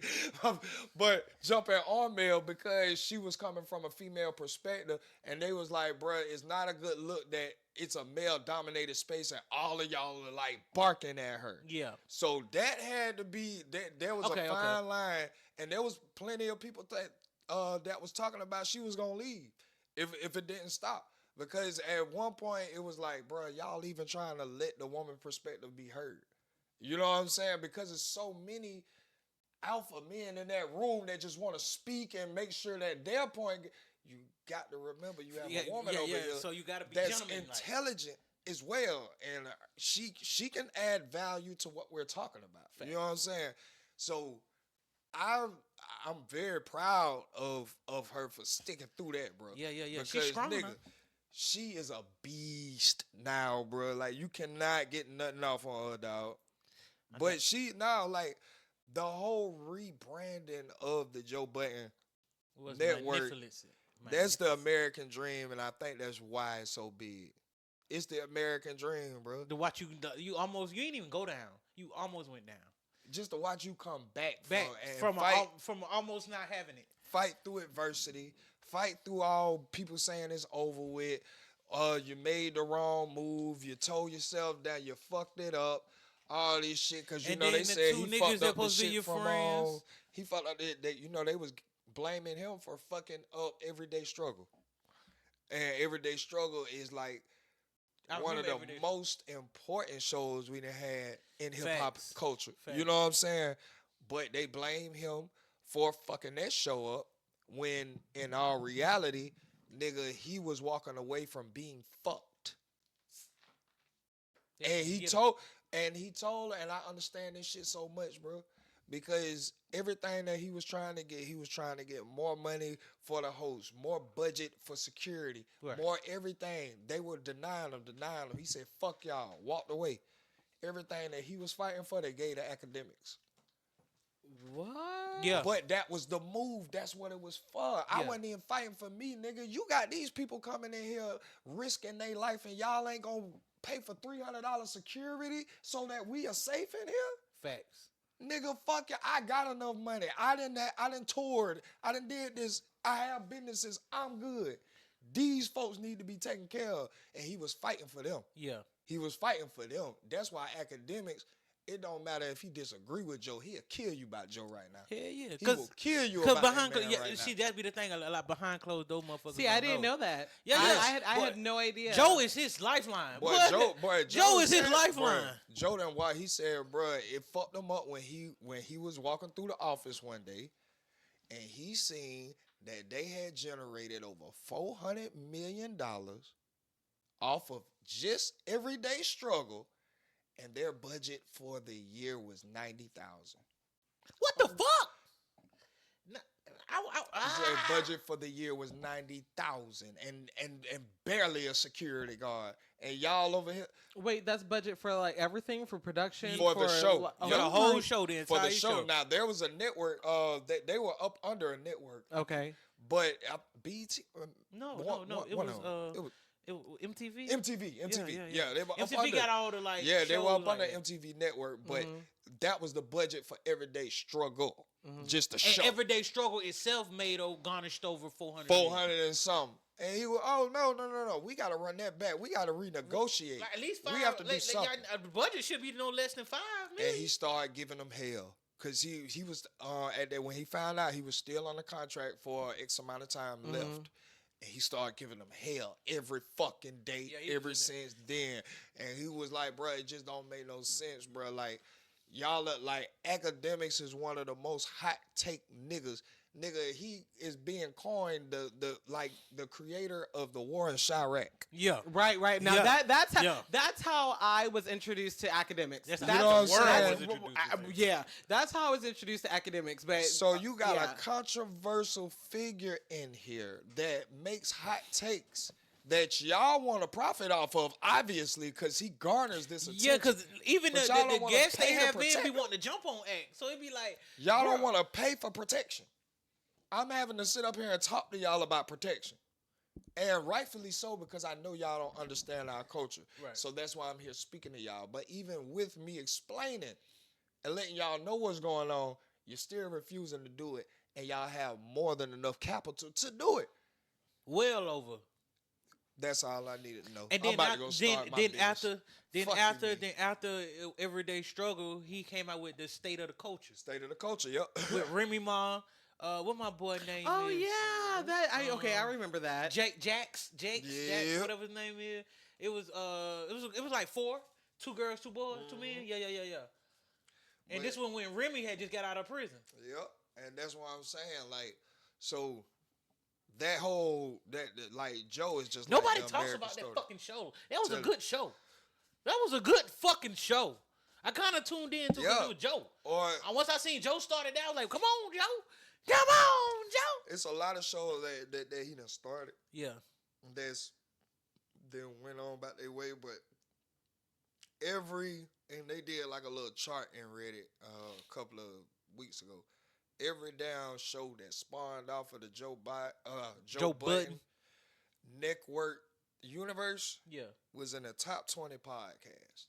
But jumping on Mel because she was coming from a female perspective, and they was like, bruh, it's not a good look that it's a male-dominated space and all of y'all are, like, barking at her. Yeah. So that had to be, there was a fine line, and there was plenty of people that was talking about she was going to leave if it didn't stop. Because at one point, it was like, bruh, y'all even trying to let the woman perspective be heard. You know what I'm saying? Because there's so many alpha men in that room that just want to speak and make sure that their point. You got to remember you have a woman over here. So you got to be that's gentleman, intelligent as well, and she can add value to what we're talking about. Fact. You know what I'm saying? So I'm very proud of her for sticking through that, bro. Yeah. Because, she's strong, nigga, she is a beast now, bro. Like, you cannot get nothing off on her, dog. But she now, like, the whole rebranding of the Joe Budden Network, that's the American dream, and I think that's why it's so big. It's the American dream, bro. To watch you ain't even go down. You almost went down. Just to watch you come back from almost not having it. Fight through adversity. Fight through all people saying it's over with. You made the wrong move. You told yourself that you fucked it up. All this shit, because you know they said he fucked up the shit from he fucked up that you know they was blaming him for fucking up Everyday Struggle, and Everyday Struggle is like one of the most important shows we done had in hip hop culture. Facts. You know what I'm saying? But they blame him for fucking that show up When in all reality, nigga, he was walking away from being fucked. And he told, and I understand this shit so much, bro. Because everything that he was trying to get more money for the host, more budget for security, more everything. They were denying him. He said, fuck y'all, walked away. Everything that he was fighting for, they gave to academics. What? Yeah. But that was the move. That's what it was for. I wasn't even fighting for me, nigga. You got these people coming in here risking their life, and y'all ain't gonna pay for $300 security so that we are safe in here? Facts. Nigga, fuck you. I got enough money. I done toured. I done did this. I have businesses. I'm good. These folks need to be taken care of. And he was fighting for them. Yeah. He was fighting for them. That's why academics, it don't matter if he disagree with Joe. He'll kill you about Joe right now. Hell yeah. He will kill you Because about behind, that man right see, now. that be the thing. A lot behind closed door motherfuckers. See, I didn't know that. Yeah, I had no idea. Joe is his lifeline. Boy, Joe is his lifeline. Joe done why he said, bruh, it fucked him up when he was walking through the office one day, and he seen that they had generated over $400 million off of just everyday struggle, and their budget for the year was $90,000. What the fuck? Their budget for the year was $90,000, and barely a security guard. And y'all over here Wait, that's budget for like everything, for production, for the show, For the whole show, the entire for the show. show. Now there was a network. They were up under a network, Okay. but BT. No. It was MTV. MTV. Yeah, they were up MTV under. got all the like. Yeah, they were up like under that. MTV network, but that was the budget for Everyday Struggle, just the show. And Everyday Struggle itself garnished over 400. 400 and something. And he was, oh no, we gotta run that back. We gotta renegotiate. Like, at least 5. We have to do something. The budget should be no less than 5 million. And he started giving them hell. Cause he was at that when he found out he was still on the contract for X amount of time left. And he started giving them hell every fucking day, ever since then. And he was like, bro, it just don't make no sense, bro. Like, y'all look like academics is one of the most hot take niggas. Nigga, he is being coined the creator of the war in Chirac. Yeah. Right. Now Yeah. that's how I was introduced to academics. That's You know what I'm saying? That's how I was introduced to academics. But So you got a controversial figure in here that makes hot takes that y'all want to profit off of, obviously, because he garners this attention. Yeah, because even But the y'all don't wanna guests they pay to have in protect be them. wanting to jump on act. So it'd be like, Y'all don't bruh. want to pay for protection. I'm having to sit up here and talk to y'all about protection. And rightfully so, because I know y'all don't understand our culture. Right. So that's why I'm here speaking to y'all. But even with me explaining and letting y'all know what's going on, you're still refusing to do it. And y'all have more than enough capital to do it. well over. That's all I needed to know. And I'm about to go start my business. after Everyday Struggle, he came out with the State of the Culture State of the culture, yep. with Remy Ma. What my boy name oh is? yeah, I remember that. Jax, whatever his name is. It was like 4, 2 girls, 2 boys, 2 men. Yeah. And But- this one when Remy had just got out of prison. Yep. And that's what I'm saying. Like, so that whole like Joe is just Nobody like the talks American about story. that fucking show. That was Tell a me. good show. That was a good fucking show. I kind of tuned in to Yeah. it with Joe. Or Once I seen Joe started out, I was like, come on, Joe. Come on, Joe. it's a lot of shows that he done started. Yeah. That's then went on about their way, but and they did like a little chart in Reddit a couple of weeks ago. Every damn show that spawned off of the Joe Budden Network universe Yeah. was in the top 20 podcast.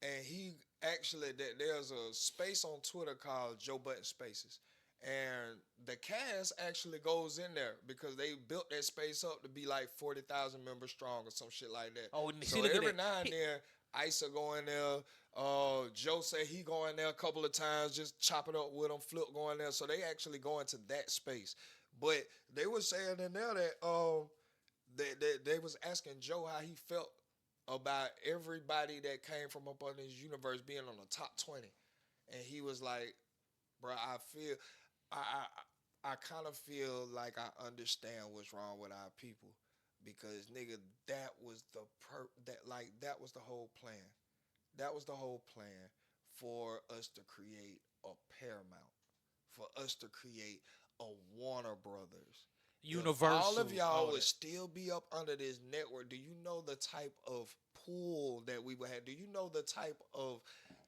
And he actually, there's a space on Twitter called Joe Budden Spaces. And the cast actually goes in there because they built that space up to be like 40,000 members strong or some shit like that. Oh, So see, look at every that. now and then, Isa go in there. Joe say he go in there a couple of times, just chop it up with him. Flip go in there. So they actually go into that space. But they were saying in there that they was asking Joe how he felt about everybody that came from up on his universe being on the top 20. And he was like, bro, I feel I kind of feel like I understand what's wrong with our people because nigga, that was the whole plan. That was the whole plan for us to create a Paramount, for us to create a Warner Brothers. Universal. If all of y'all would still be up under this network, do you know the type of pull that we would have? Do you know the type of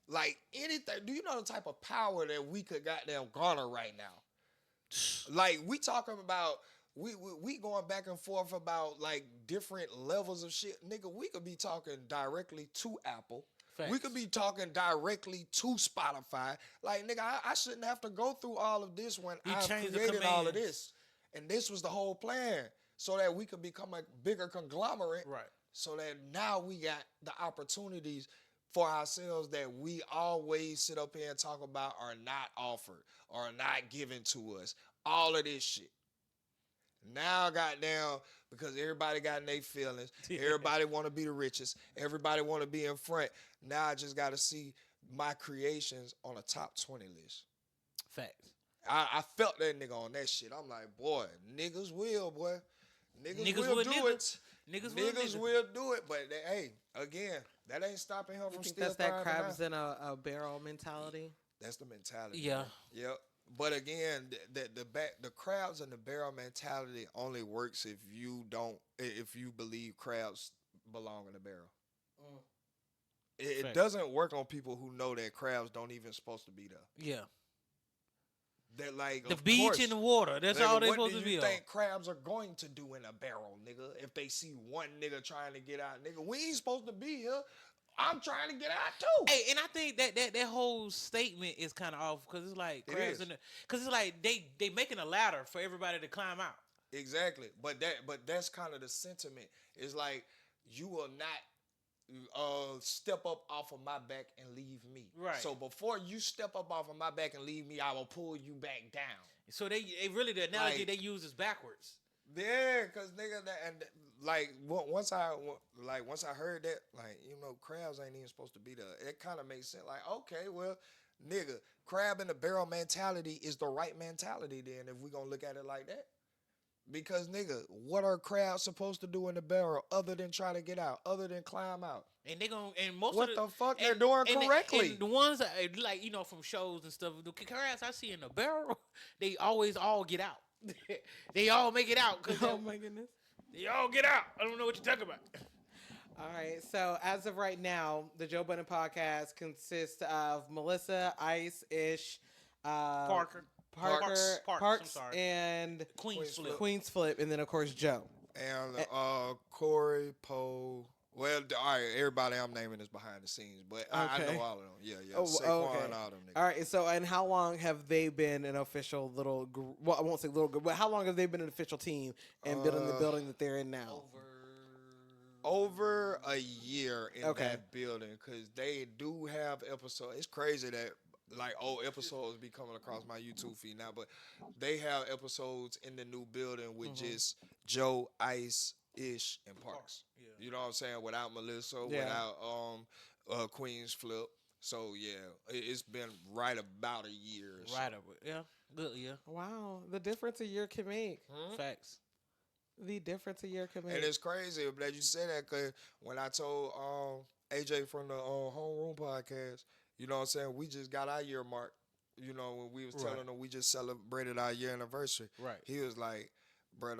like anything? Do you know the type of power that we could goddamn garner right now? Like we talking about, we going back and forth about like different levels of shit, nigga. We could be talking directly to Apple. Facts. We could be talking directly to Spotify. Like nigga, I shouldn't have to go through all of this when I created all of this, and this was the whole plan, so that we could become a bigger conglomerate. Right. So that now we got the opportunities for ourselves that we always sit up here and talk about are not offered or not given to us. All of this shit. Now, goddamn, because everybody got in their feelings. Everybody want to be the richest. Everybody want to be in front. Now I just got to see my creations on a top 20 list. Facts. I felt that nigga on that shit. I'm like, boy, niggas will, boy. Niggas will do it. Niggas will do it. But hey, again, that ain't stopping him from still that's that crabs in a barrel mentality? That's the mentality. Yeah. Man. Yep. But again, the crabs in the barrel mentality only works if you believe crabs belong in a barrel. It doesn't work on people who know that crabs don't even supposed to be there. Yeah. That like the beach and the water. That's all they supposed to be. What do you think crabs are going to do in a barrel, nigga? If they see one nigga trying to get out, nigga, we ain't supposed to be here. I'm trying to get out too. Hey, and I think that whole statement is kind of off because it's like crabs in the, because it's like they making a ladder for everybody to climb out. Exactly, but that's kind of the sentiment. It's like you will not step up off of my back and leave me. Right. So before you step up off of my back and leave me, I will pull you back down. So they really the analogy they use is backwards. Yeah, cause nigga, once I heard that, like, you know, crabs ain't even supposed to be there. It kind of makes sense. Like, okay, well, nigga, crab in the barrel mentality is the right mentality then if we gonna look at it like that. Because nigga, what are crabs supposed to do in the barrel other than try to get out, other than climb out? And they gonna most what of the fuck they're doing correctly? And the ones that, like, you know, from shows and stuff, the crabs I see in the barrel, they always all get out. They all make it out. Oh my goodness. They all get out. I don't know what you're talking about. All right. So as of right now, the Joe Budden podcast consists of Melissa, Ice, Ish, Parks, and Queen's Flip, and then of course Joe. And Corey, Poe. Well, all right, everybody I'm naming is behind the scenes, but I know all of them. Yeah. Saquon, all them niggas. All right, so and how long have they been an official little group? Well, I won't say little group, but how long have they been an official team and building the building that they're in now? Over a year in that building, because they do have episodes. It's crazy that like old episodes be coming across my YouTube feed now, but they have episodes in the new building with just Joe, Ice, Ish, and Parks. Yeah. You know what I'm saying? Without Melissa, without Queen's Flip. So yeah, it's been right about a year. Right over, yeah, good, yeah. Wow, the difference a year can make. Facts. The difference a year can make. And it's crazy that you say that, because when I told AJ from the Homeroom podcast, you know what I'm saying, we just got our year mark. You know, when we was telling him we just celebrated our year anniversary. Right. He was like, bro,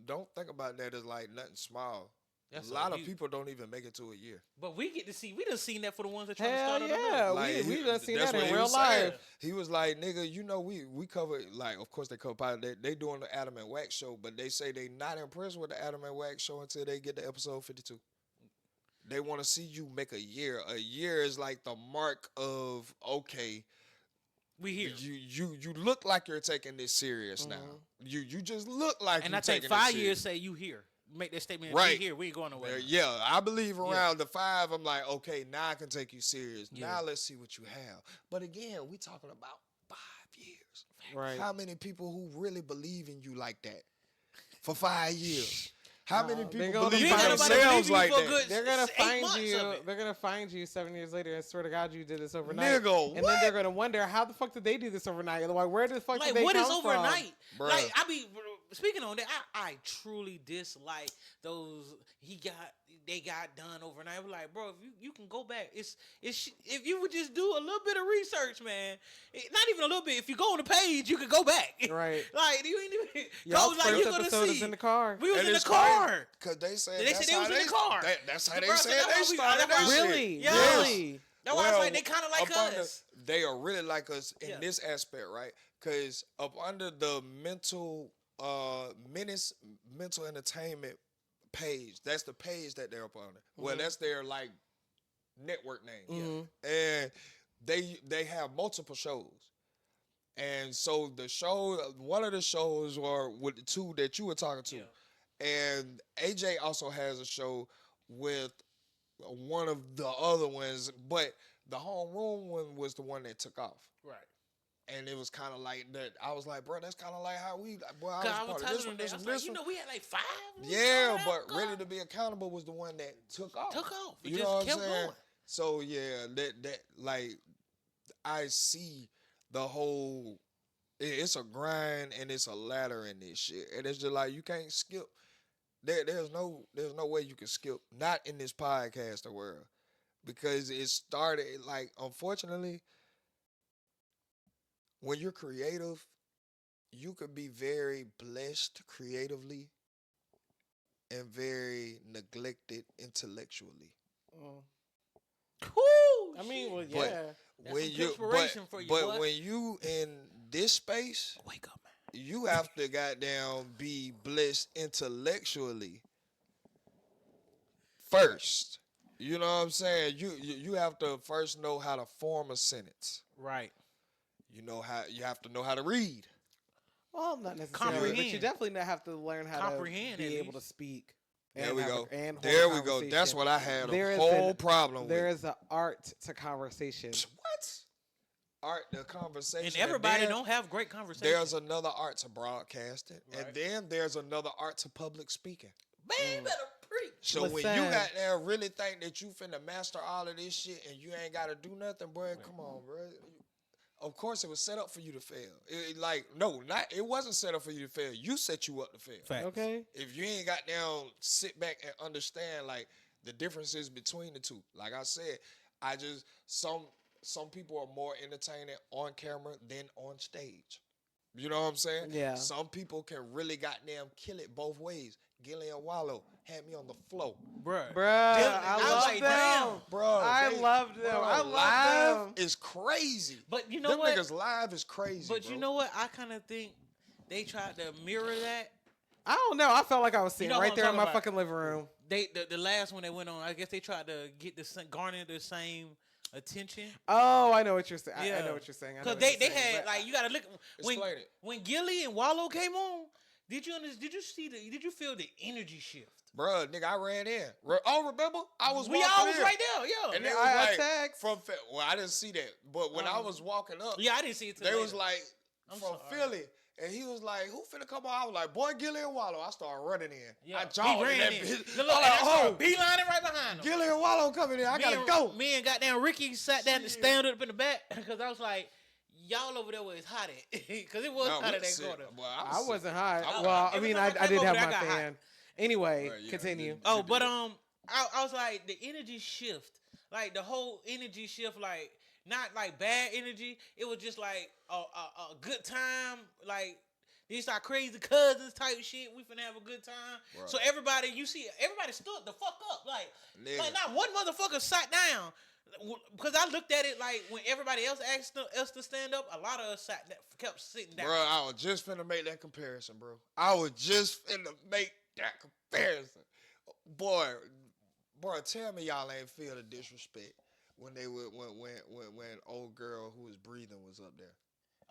don't think about that as like nothing small. That's a lot of people don't even make it to a year. But we get to see, we done seen that for the ones that try to start on the new. Like, we done seen that in real life. He was like, nigga, you know, we cover, like, of course they cover pilot. They doing the Adam and Wax show, but they say they not impressed with the Adam and Wax show until they get to episode 52. They want to see you make a year. A year is like the mark of, okay, we here. You look like you're taking this serious now. You just look like you're taking this serious. And I think 5 years say you here. Make that statement. Right. We here. We ain't going nowhere. Yeah, I believe around the 5, I'm like, okay, now I can take you serious. Yeah. Now let's see what you have. But again, we talking about 5 years. Right. How many people who really believe in you like that for 5 years? How many people gonna believe in find themselves like that? They're gonna 8 find months you. of it. They're gonna find you 7 years later and swear to God you did this overnight. Nigga, and then they're gonna wonder how the fuck did they do this overnight? Like where the fuck did they what come is overnight? Bruh. Like I be speaking on that. I truly dislike those. They got done overnight. I'm like, bro, if you can go back, it's if you would just do a little bit of research, man. Not even a little bit. If you go on the page, you can go back. Right. Like you ain't even Y'all's go like first you gonna episode see. is in the car. We was And in the it's car. Because they said They said they was in the car. That's how they Bro, said that's they why we- started that's that why- shit. Really? Yes. Really? That's why I was like they kind of like up under- us. They are really like us in Yeah. this aspect, right? Because up under the mental entertainment page, that's the page that they're up under. Well, that's their like network name, and they have multiple shows. And so one of the shows were with the two that you were talking to, and AJ also has a show with one of the other ones, but the homeroom one was the one that took off. Right. And it was kind of like that. I was like, bro, that's kind of like how we. Boy, I was Cause I part was of telling this them one, that. this I was one, like, this you one. know, we had like 5. Yeah, but Ready to Be Accountable was the one that took off. Took off. It You just know what kept I'm saying? going. So yeah, that like I see the whole. It's a grind and it's a ladder in this shit, and it's just like you can't skip. There's no way you can skip. Not in this podcast world, because it started like unfortunately. When you're creative, you could be very blessed creatively and very neglected intellectually. Woo! I mean, well, But yeah. That's some inspiration for you, but boy. when you in this space, Wake up, man. you have to goddamn be blessed intellectually first. You know what I'm saying? You have to first know how to form a sentence. Right. You have to know how to read. Well, not necessarily, but you Comprehend. definitely have to learn how Comprehend, to be at able to least. speak. There we go. And hold There a we go. That's conversation. what I had There a is whole problem There with. is an art to conversation. What? Art to conversation. And everybody then don't have great conversations. There's another art to broadcasting. Right. And then there's another art to public speaking. Man, you better preach. So when you Listen. got there really think that you finna master all of this shit and you ain't gotta do nothing, bro, come on, bro. Of course it was set up for you to fail. It wasn't set up for you to fail. You set you up to fail. Facts. Okay. If you ain't got down, sit back and understand like the differences between the two. Like I said, some people are more entertaining on camera than on stage. You know what I'm saying? Yeah. Some people can really goddamn kill it both ways. Gillian Wallow had me on the flow. Bruh. Bruh, I was love like, them. damn. Bro, I loved them. I live love them. is crazy. But you know them what? niggas live is crazy. But bro. you know what? I kind of think they tried to mirror that. I don't know. I felt like I was sitting know what right I'm there in talking my about. fucking living room. The last one they went on, I guess they tried to get garner the same attention. Oh, I know what you're saying. I Yeah. know what you're saying. I know Cause what they you're saying, had but like you gotta look when Explain it. when Gilly and Wallow came on. Did you feel the energy shift? Bruh, nigga, I ran in. Remember? I was We walking all was in. right there, yeah. And they Yeah, was I like, text. well, I didn't see that. But when I was walking up, Yeah, I didn't see it till they later. was like, I'm from sorry. Philly. And he was like, who finna come on? I was like, boy, Gillian Wallow. I started running in. Yeah, I jogged he ran that in. bitch. Look, I'm like, and I started oh, beelining right behind him. Gillian Wallow coming in. I gotta go. Me and goddamn Ricky sat down and stand up in the back because I was like, y'all over there was hot at because it was No, hot we at that sick. corner. Boy, I sick. wasn't high. I- Well, I every mean, time I I came did over have there, I my got hot. fan. Anyway, Right, yeah, continue. you Oh, did but that. I was like the energy shift, like the whole energy shift, like not like bad energy. It was just like a good time, like these are crazy cousins type shit. We finna have a good time. Right. So everybody stood the fuck up, like Nigga. not one motherfucker sat down. Because I looked at it like when everybody else asked us to stand up, a lot of us kept sitting down. Bro, I was just finna make that comparison, bro. I was just finna make that comparison. Boy, tell me y'all ain't feel the disrespect when they would when old girl who was breathing was up there.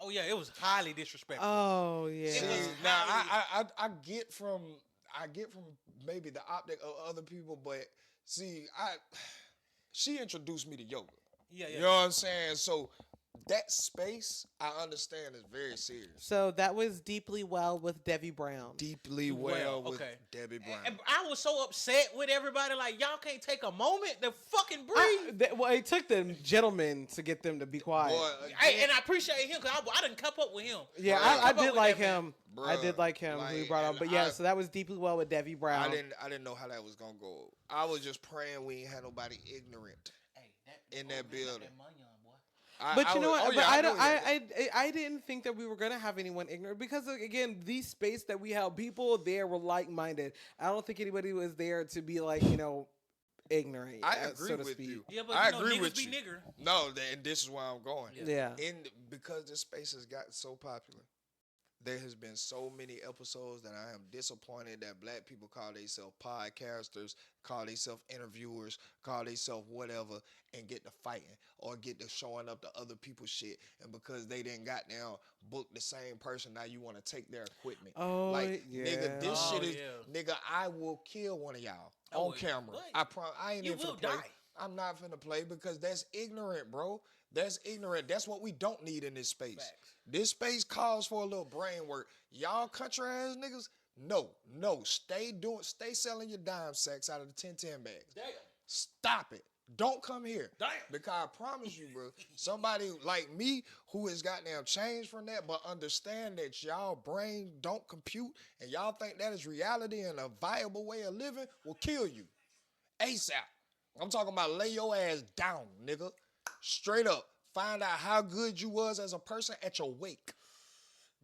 Oh yeah, it was highly disrespectful. Oh yeah. It was Now highly- I get from maybe the optic of other people, but see, she introduced me to yoga. yeah. You know what I'm saying? So that space, I understand, is very serious. So that was Deeply Well with Debbie Brown. Deeply well with Debbie Brown. And I was so upset with everybody. Like, y'all can't take a moment to fucking breathe. Well, it took the gentlemen to get them to be quiet. Boy, And I appreciate him because I didn't keep up with him. Yeah, I did like him. I did like him who he brought up. But yeah, so that was Deeply Well with Debbie Brown. I didn't know how that was gonna go. I was just praying we ain't had nobody ignorant in that building. But you know what? I didn't think that we were gonna have anyone ignorant because again, these space that we held, people there were like minded. I don't think anybody was there to be like ignorant. I agree with you. Yeah, but I agree with be you. Nigger. No, and this is where I'm going. Yeah. Because this space has gotten so popular, there has been so many episodes that I am disappointed that black people call themselves podcasters, call themselves interviewers, call themselves whatever, and get to fighting or get to showing up to other people's shit. And because they didn't got down book the same person, now you want to take their equipment. Oh, like, yeah. nigga, this shit is, nigga, I will kill one of y'all on camera. I ain't even finna play. I'm not finna play because that's ignorant, bro. That's ignorant. That's what we don't need in this space. Facts. This space calls for a little brain work. Y'all country ass niggas, no. Stay selling your dime sacks out of the 10-10 bags. Damn. Stop it. Don't come here. Damn. Because I promise you, bro, somebody like me who has goddamn changed from that, but understand that y'all brain don't compute and y'all think that is reality and a viable way of living will kill you. ASAP. I'm talking about lay your ass down, nigga. Straight up. Find out how good you was as a person at your wake.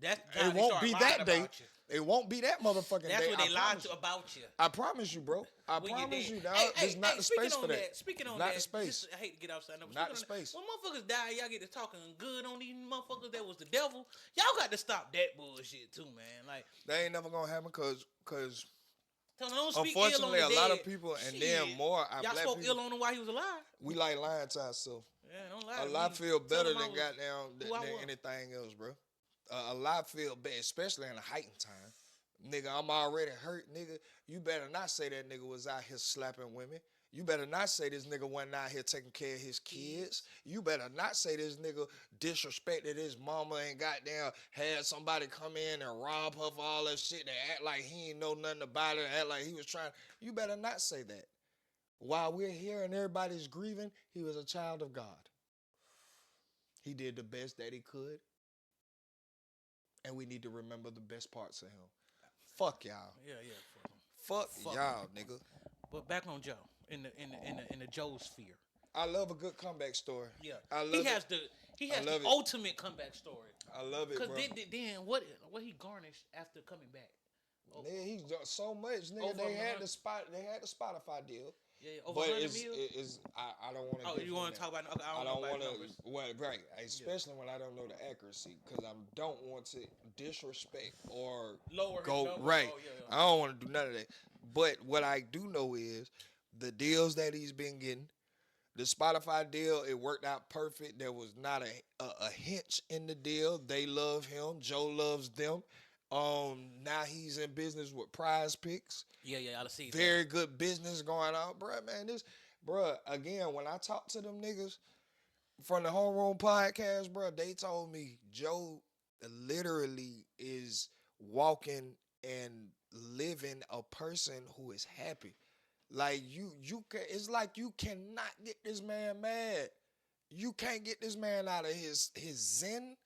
It won't be that day. It won't be that motherfucking day. That's what they lied about you. I promise you, bro. I promise you, dog. There's not the space for that. Speaking on not that, the space. I hate to get outside. Not the space. When motherfuckers die, y'all get to talking good on these motherfuckers that was the devil. Y'all got to stop that bullshit too, man. Like that ain't never gonna happen because unfortunately, a lot of people and then more. Y'all spoke ill on him while he was alive. We like lying to ourselves. Yeah, don't lie. A lot feel better than goddamn than anything else, bro. A lot feel bad, especially in a heightened time. Nigga, I'm already hurt, nigga. You better not say that nigga was out here slapping women. You better not say this nigga wasn't out here taking care of his kids. You better not say this nigga disrespected his mama and goddamn had somebody come in and rob her for all that shit and act like he ain't know nothing about it and act like he was trying. You better not say that. While we're here and everybody's grieving, he was a child of God. He did the best that he could. And we need to remember the best parts of him. Fuck y'all. Yeah. Fuck y'all, nigga. But back on Joe in the Joe sphere. I love a good comeback story. Yeah, I love he has the ultimate comeback story. I love it, bro. Because then what he garnished after coming back? Nigga, he's done so much, nigga. They had the Spotify deal. Yeah, over 100 mil? I don't want to. Oh, you want to talk about? Okay, I don't want to. Well, right, especially when I don't know the accuracy, because I don't want to disrespect or go right. I don't want to do none of that. But what I do know is the deals that he's been getting. The Spotify deal, it worked out perfect. There was not a hitch in the deal. They love him. Joe loves them. Now he's in business with Prize Picks. Yeah, I see. Very good business going on, bruh. Man, again, when I talk to them niggas from the Homeroom Podcast, bruh, they told me Joe literally is walking and living a person who is happy. Like it's like you cannot get this man mad. You can't get this man out of his zen.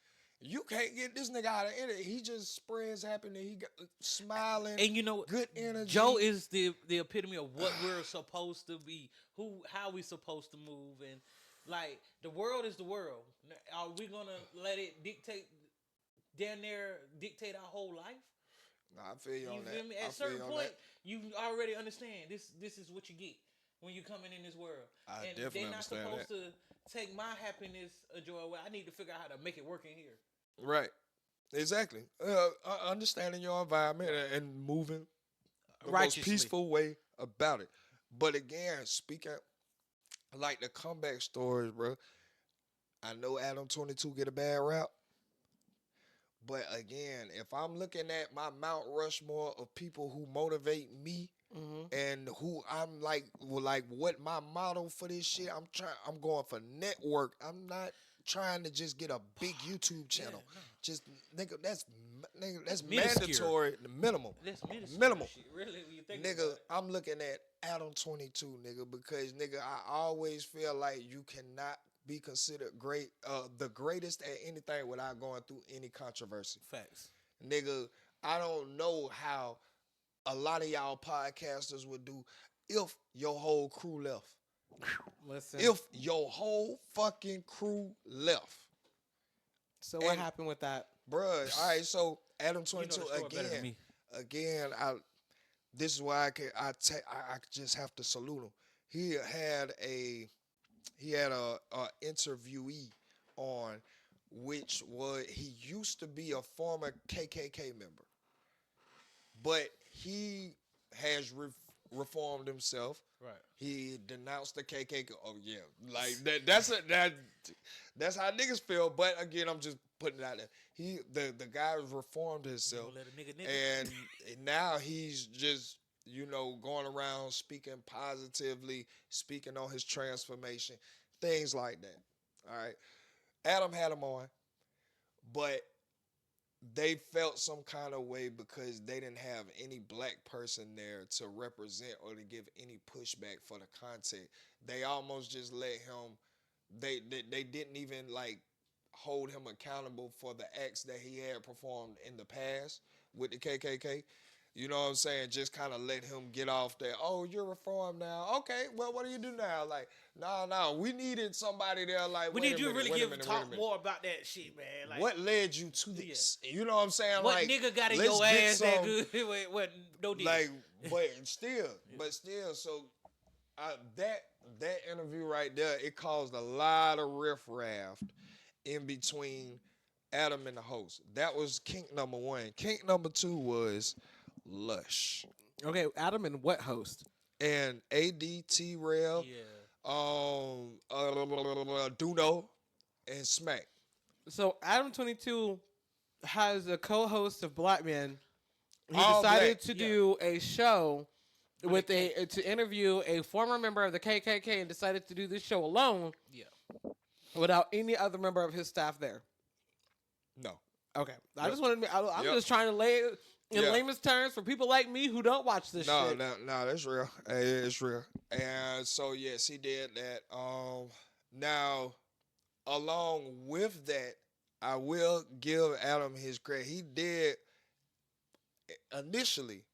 You can't get this nigga out of it. He just spreads happiness. He got smiling, and you know, good energy. Joe is the epitome of what we're supposed to be, how we supposed to move, and like the world is the world. Are we gonna let it dictate our whole life? No, I feel you on that. Feel me? At a certain point, you already understand this is what you get when you're coming in this world. And definitely they're not supposed to take my happiness or joy away. I need to figure out how to make it work in here. Right. Exactly. Understanding your environment and moving the most peaceful way about it. But again, speaking like the comeback stories, bro, I know Adam 22 get a bad rap. But again, if I'm looking at my Mount Rushmore of people who motivate me and who I'm like what my motto for this shit, I'm going for network. I'm not trying to just get a big YouTube channel. Yeah, no. Just nigga, that's Minuscule. mandatory, the minimum. That's minuscule Minimal. shit. Really, when you think Nigga, about it. I'm looking at Adam 22, nigga, because nigga, I always feel like you cannot be considered the greatest at anything without going through any controversy. Facts. Nigga, I don't know how a lot of y'all podcasters would do if your whole crew left. Listen. If your whole fucking crew left. So what happened with that? Bruh, all right, so Adam You know 22 the story better than me. again, this is why I just have to salute him. He had a interviewee on, which was, he used to be a former KKK member, but he has reformed himself. Right. He denounced the KKK. Oh yeah, like that's how niggas feel. But again, I'm just putting it out there. The guy reformed himself, Let a nigga. and now he's just going around speaking positively, speaking on his transformation, things like that. All right, Adam had him on, but they felt some kind of way because they didn't have any black person there to represent or to give any pushback for the content. They almost just let him. They didn't even like hold him accountable for the acts that he had performed in the past with the KKK. You know what I'm saying? Just kind of let him get off there. Oh, you're reformed now. Okay, well, what do you do now? Like, no, we needed somebody there. Like, we need you to really talk more about that shit, man. Like, what led you to this? Yeah. You know what I'm saying? What like, nigga got in your ass that good? What no deal. Like, but still, so that interview right there, it caused a lot of riffraff in between Adam and the host. That was kink number one. Kink number two was Lush. Okay, Adam and what host? And ADT Rail, Duno, and Smack. So Adam 22 has a co-host of Black Men. He All decided black. to do a show with to interview a former member of the KKK and decided to do this show alone. Yeah. Without any other member of his staff there. No. Okay. I just wanted to I'm Yep. just trying to lay it in layman's terms for people like me who don't watch this shit. No, that's real. It's real. And so yes, he did that. Now, along with that, I will give Adam his credit. He did initially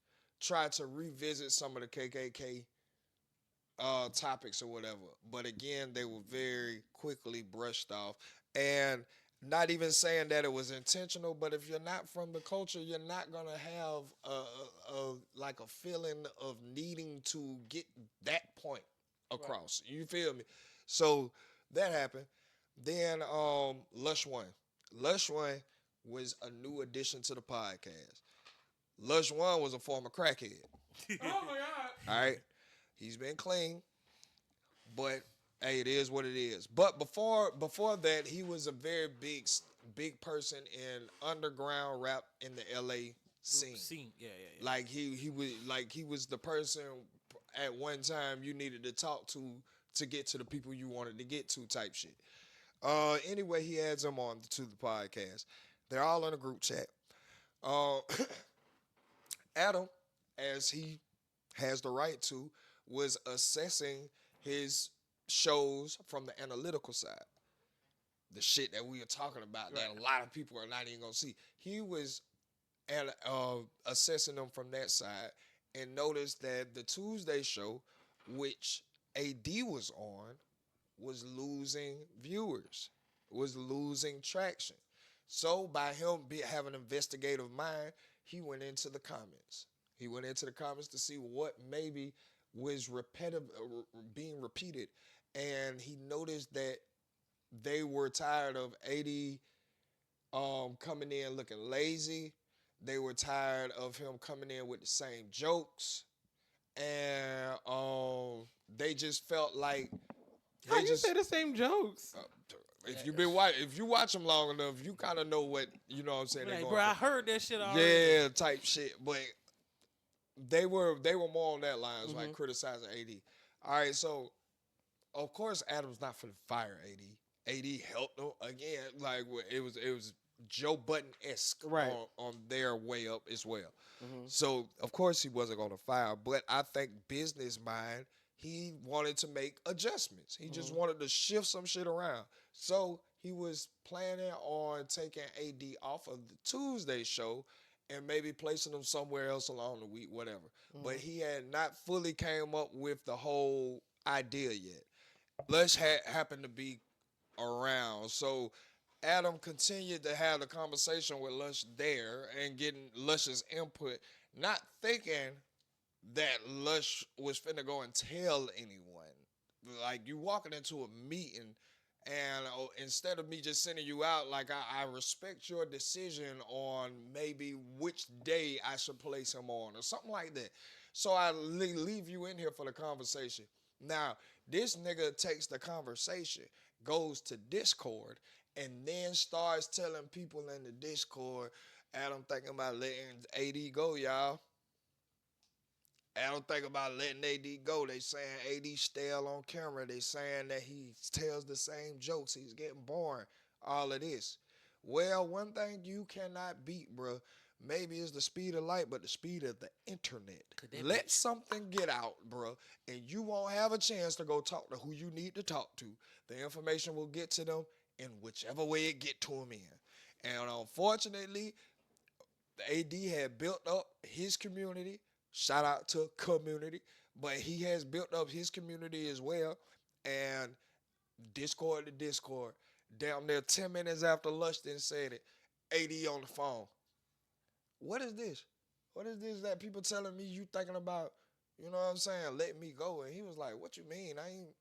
try to revisit some of the KKK topics or whatever, but again, they were very quickly brushed off. And not even saying that it was intentional, but if you're not from the culture, you're not gonna have a feeling of needing to get that point across. Right. You feel me? So that happened. Then Lush One. Lush One was a new addition to the podcast. Lush One was a former crackhead. Oh my God. All right. He's been clean, but hey, it is what it is. But before that, he was a very big person in underground rap in the LA scene. Yeah. Like he was the person at one time you needed to talk to get to the people you wanted to get to type shit. Anyway, he adds them on to the podcast. They're all in a group chat. Adam, as he has the right to, was assessing his shows from the analytical side. The shit that we are talking about that a lot of people are not even gonna see. He was assessing them from that side and noticed that the Tuesday show, which AD was on, was losing viewers, was losing traction. So by him having an investigative mind, he went into the comments. He went into the comments to see what maybe was being repeated, and he noticed that they were tired of AD coming in looking lazy. They were tired of him coming in with the same jokes, and they just felt like How you say the same jokes? If you watch them long enough, you kind of know what I'm saying. Like, bro, I heard that shit already. Yeah, type shit, but. They were more on that lines, like criticizing AD. All right, so of course Adam's not finna fire AD. AD helped them again. Like it was Joe Budden-esque Right. on their way up as well. Mm-hmm. So of course he wasn't going to fire, but I think business mind, he wanted to make adjustments. He just wanted to shift some shit around. So he was planning on taking AD off of the Tuesday show and maybe placing him somewhere else along the week, whatever. But he had not fully came up with the whole idea yet. Lush happened to be around. So Adam continued to have the conversation with Lush there and getting Lush's input, not thinking that Lush was finna go and tell anyone. Like, you walking into a meeting and instead of me just sending you out, like, I respect your decision on maybe which day I should place him on or something like that. So I leave you in here for the conversation. Now, this nigga takes the conversation, goes to Discord, and then starts telling people in the Discord, Adam thinking about letting AD go, y'all. Adam thinking about letting AD go. They saying AD stale on camera. They saying that he tells the same jokes. He's getting boring. All of this. Well, one thing you cannot beat, bro, maybe it's the speed of light, but the speed of the internet. Let something get out, bro, and you won't have a chance to go talk to who you need to talk to. The information will get to them in whichever way it get to them in. And unfortunately, the AD had built up his community. Shout out to community. But he has built up his community as well. And Discord to Discord. Down there 10 minutes after Lushton said it, AD on the phone. What is this? What is this that people telling me you thinking about, you know what I'm saying, letting me go? And he was like, what you mean? I ain't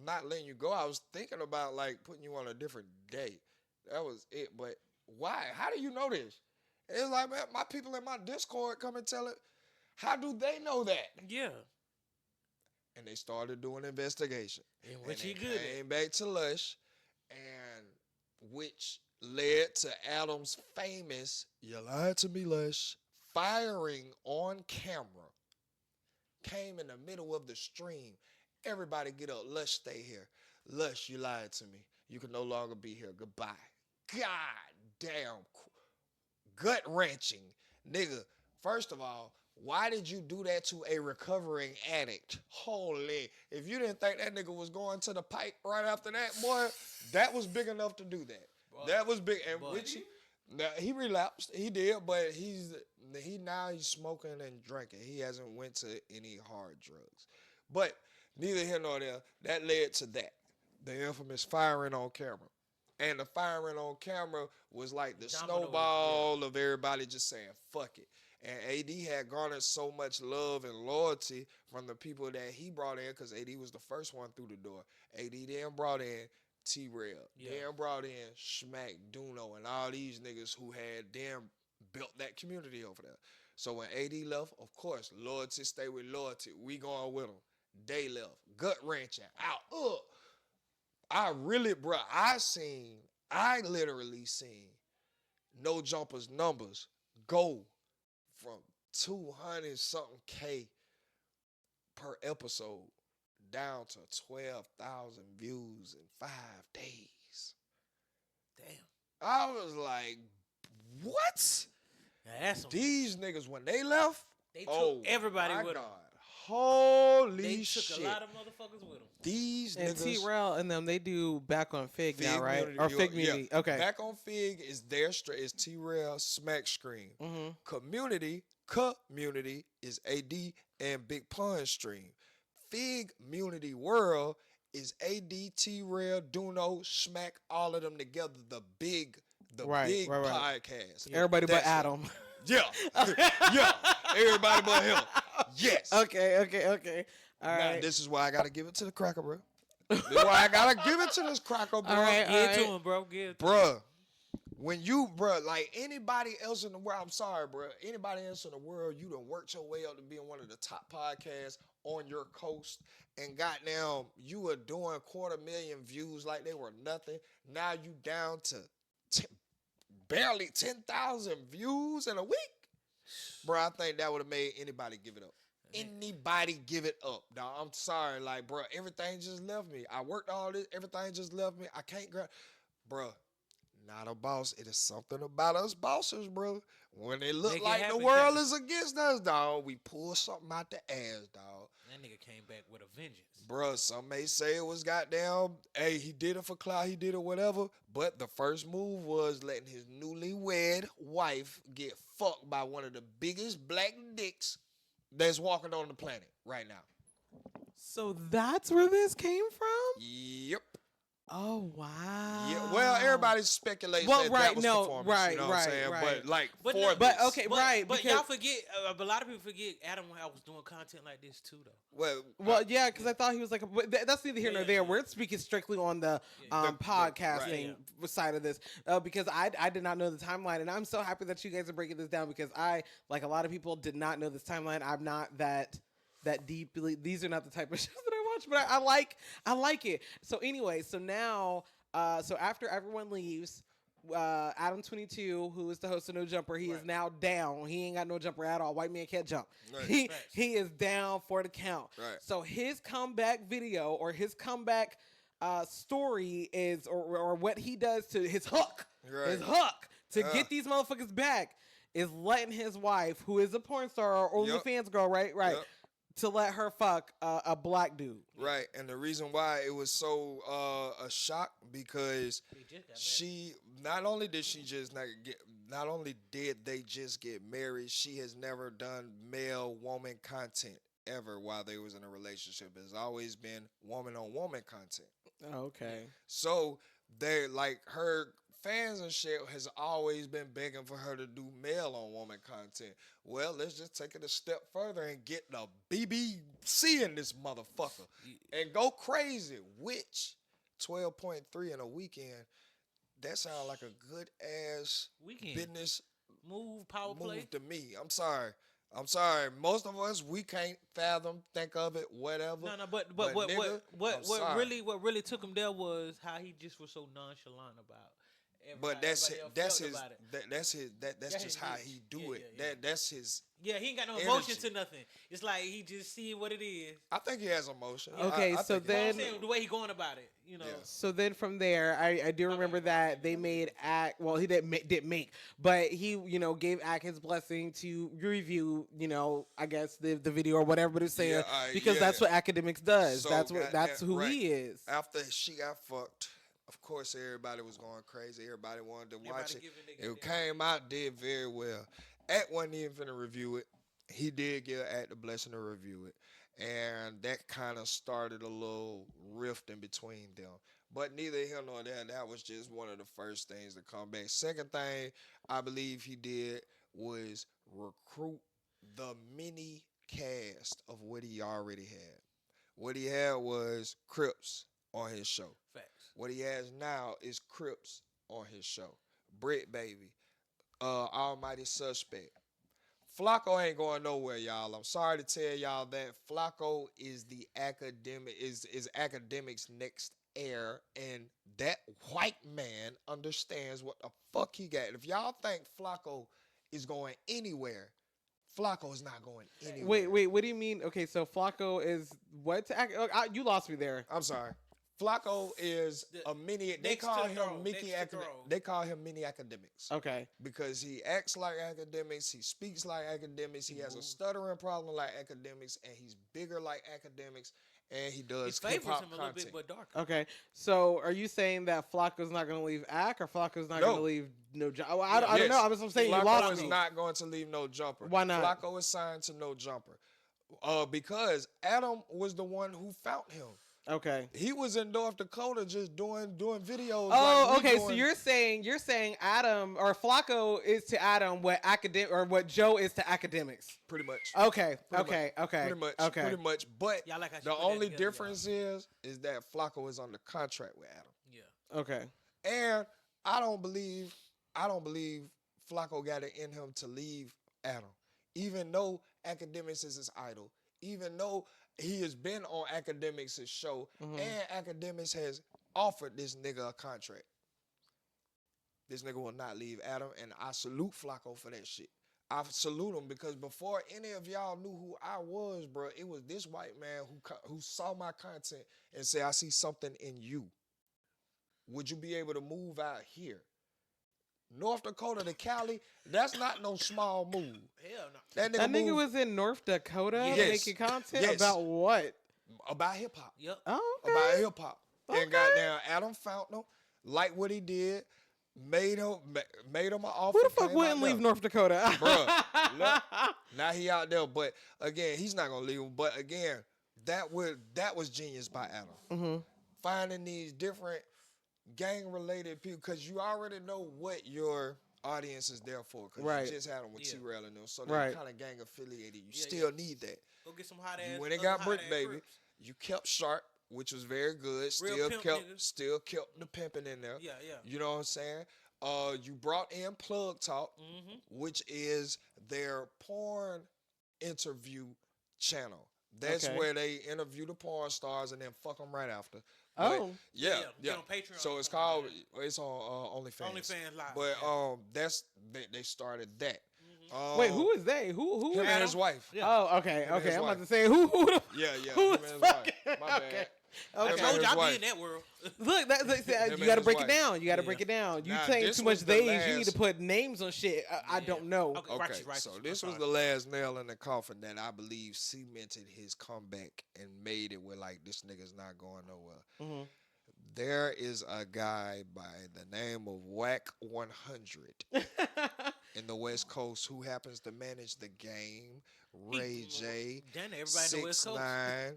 not letting you go. I was thinking about, like, putting you on a different day. That was it. But why? How do you know this? It's like, man, my people in my Discord come and tell it. How do they know that? Yeah. And they started doing investigation. And which he good at. Came back to Lush, and which led to Adam's famous, you lied to me, Lush, firing on camera. Came in the middle of the stream. Everybody get up. Lush, stay here. Lush, you lied to me. You can no longer be here. Goodbye. God damn. Gut wrenching. Nigga, first of all, why did you do that to a recovering addict? Holy. If you didn't think that nigga was going to the pipe right after that, boy, that was big enough to do that. Boy, that was big. And which he relapsed. He did, but he's smoking and drinking. He hasn't went to any hard drugs. But neither here nor there, that led to that. The infamous firing on camera. And the firing on camera was like the snowball of everybody just saying, fuck it. And AD had garnered so much love and loyalty from the people that he brought in, because AD was the first one through the door. AD then brought in T-Rail. Then brought in Schmack, Duno, and all these niggas who had then built that community over there. So when AD left, of course, loyalty stay with loyalty. We going with them. They left. Gut wrenching. Out. I literally seen No Jumper's numbers go from 200 something K per episode down to 12,000 views in 5 days. Damn. I was like, what? These niggas, when they left, they took everybody with them. Holy shit. They took a lot of motherfuckers with them. These and niggas. T-Rail and them, they do Back on Fig now, right? Or Fig Community. Yeah. Okay. Back on Fig is their is T-Rail Smack Stream. Mm-hmm. Community is AD and Big Pun Stream. Fig Community World is AD, T-Rail, Duno, Smack, all of them together. The big podcast. Yeah. Everybody but Adam. Yeah. Yeah. Everybody but him. Yes. Okay. All right. Now, this is why I gotta give it to the cracker, bro. This is why I gotta give it to this cracker, bro. All right, give it to him, bro. Bruh. When you, bruh, like anybody else in the world, I'm sorry, bruh. Anybody else in the world, you done worked your way up to being one of the top podcasts on your coast, and goddamn, you were doing 250,000 views like they were nothing. Now you down to barely 10,000 views in a week. Bro, I think that would have made anybody give it up. anybody give it up, dog. I'm sorry, like, bro, everything just left me. I worked all this, everything just left me. I can't grab, bro. Not a boss. It is something about us bosses, bro. When it look like the world is against us, dog, we pull something out the ass, dog. That nigga came back with a vengeance. Bro, some may say it was goddamn, hey, he did it for clout, he did it whatever. But the first move was letting his newlywed wife get fucked by one of the biggest black dicks that's walking on the planet right now. So that's where this came from? Yep. Oh wow! Yeah, well, everybody speculates that was performance. Right, you know what I'm saying? But like, but y'all forget. A lot of people forget Adam was doing content like this too, though. Well, yeah, because I thought he was like. That's neither here nor there. We're speaking strictly on the podcasting side of this because I did not know the timeline, and I'm so happy that you guys are breaking this down because I, like a lot of people, did not know this timeline. I'm not that deeply. These are not the type of shows that I watch, but I like it. So anyway, so now, so after everyone leaves, Adam 22, who is the host of No Jumper, he is now down. He ain't got no jumper at all. White man can't jump. Right. He is down for the count. Right. So his comeback video or his comeback story is or what he does to his hook to get these motherfuckers back is letting his wife, who is a porn star or OnlyFans girl, right. Yep. To let her fuck a black dude. Right. And the reason why it was so a shock because she not only did they just get married, she has never done male woman content ever while they was in a relationship. It's always been woman on woman content. Oh, okay. So they like her fans and shit has always been begging for her to do male on woman content. Well, let's just take it a step further and get the BBC in this motherfucker and go crazy. Which 12.3 in a weekend, that sounds like a good ass business power play to me. I'm sorry. Most of us, we can't think of it, whatever. No, but what really took him there was how he just was so nonchalant about it. But that's just how he do it. That's his. Yeah, he ain't got no emotion to nothing. It's like he just see what it is. I think he has emotion. Okay, so then the way he going about it, you know. Yeah. So then from there, I do remember that they made Ak. Well, he didn't make, but he gave Ak his blessing to review I guess the video or whatever it is saying because that's what academics does. So that's who he is. After she got fucked. Of course, everybody was going crazy. Everybody wanted to watch it. It came out, did very well. Ak wasn't even finna review it. He did give Ak the blessing to review it. And that kind of started a little rift in between them. But neither here nor there. That was just one of the first things to come back. Second thing I believe he did was recruit the mini cast of what he already had. What he had was Crips on his show. Facts. What he has now is Crips on his show. Brit Baby. Almighty Suspect. Flacco ain't going nowhere, y'all. I'm sorry to tell y'all that Flacco is the academics next heir, and that white man understands what the fuck he got. If y'all think Flacco is going anywhere, Flacco is not going anywhere. Wait, what do you mean? Okay, so Flacco is what? You lost me there. I'm sorry. Flacco is a mini. They call him Mickey. They call him mini academics. Okay. Because he acts like academics, he speaks like academics, he has a stuttering problem like academics, and he's bigger like academics, and he does hip hop content. A little bit, but darker. Okay. So are you saying that Flacco's not going to leave Ak, or Flacco's not going to leave No Jumper? I don't know. I'm saying Flacco you lost me. is not going to leave No Jumper. Why not? Flacco is signed to No Jumper. Because Adam was the one who found him. Okay. He was in North Dakota just doing videos. Oh, okay. So you're saying Adam or Flacco is to Adam what Joe is to academics. Pretty much. Okay. Pretty much. But the only difference is that Flacco is under contract with Adam. Yeah. Okay. And I don't believe Flacco got it in him to leave Adam, even though academics is his idol, even though he has been on Academics' show, and Academics has offered this nigga a contract. This nigga will not leave Adam, and I salute Flacco for that shit. I salute him because before any of y'all knew who I was, bro, it was this white man who saw my content and said, I see something in you. Would you be able to move out here? North Dakota to Cali, that's not no small move. Hell no. That nigga was in North Dakota making content Yes. about what? About hip hop. Yep. Oh, okay. About hip hop. Okay. And goddamn Adam found him, liked what he did, made him an offer. Who the fuck wouldn't leave North Dakota? Bruh, look, now he out there, but again, he's not gonna leave him. But again, that was genius by Adam. Mm-hmm. Finding these different gang-related people, because you already know what your audience is there for, because you just had them with T-Rail and them, so they're kind of gang-affiliated. You still need that. Go get some hot ass. When it got brick, baby, you kept sharp, which was very good. Still kept the pimping in there. Yeah. You know what I'm saying? You brought in Plug Talk, which is their porn interview channel. That's where they interview the porn stars and then fuck them right after. Oh. But yeah. On Patreon. So it's on OnlyFans. OnlyFans Live. But they started that. Wait, who is they? Who? Him and his wife. Yeah. Oh, okay. and his I'm wife. about to say who the Yeah. who Him is and his wife. fucking? My bad. Okay. I Okay. told you I'd wife. be in that world. Look, you and got to his break it wife. down. You got to break it down. You Nah, saying this too much was the days. You need to last- put names on shit. I don't know. Okay, Okay, righteous. so I'm this was sorry. the last nail in the coffin that I believe cemented his comeback and made it where like this nigga's not going nowhere. Mhm. There is a guy by the name of Whack 100 in the West Coast who happens to manage the game. Ray J, Damn, everybody in the West Coast. 6ix9ine,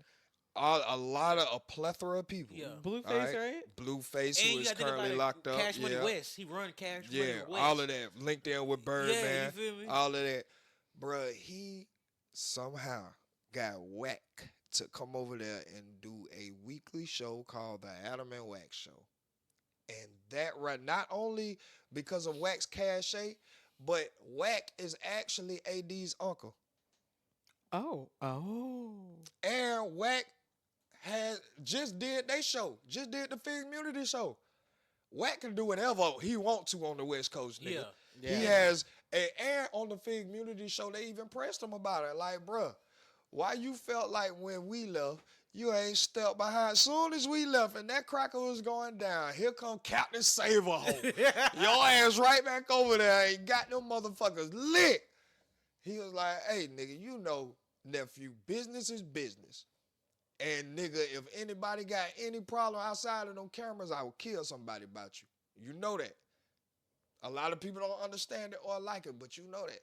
a plethora of people. Yeah. Blueface, All right? right? Blueface, And who you is got to think currently about locked up. Cash Money Yeah. West. He run Cash Money Yeah, West. all of that. Linked in with Birdman. Yeah, you feel me? All of that. Bruh, he somehow got Whack to come over there and do a weekly show called The Adam and Wax Show. And that right, not only because of Wack's cachet, but Whack is actually AD's uncle. Oh. And Whack just did their show. Just did the Fig Community show. Whack can do whatever he want to on the West Coast, nigga. Yeah. He has and on the Fig Community show, they even pressed him about it. Like, bruh, why you felt like when we left, you ain't stepped behind. Soon as we left and that cracker was going down, here come Captain Saverhole. Your ass right back over there ain't got them motherfuckers lit. He was like, hey, nigga, you know, nephew, business is business. And, nigga, if anybody got any problem outside of them cameras, I will kill somebody about you. You know that. A lot of people don't understand it or like it, but you know that.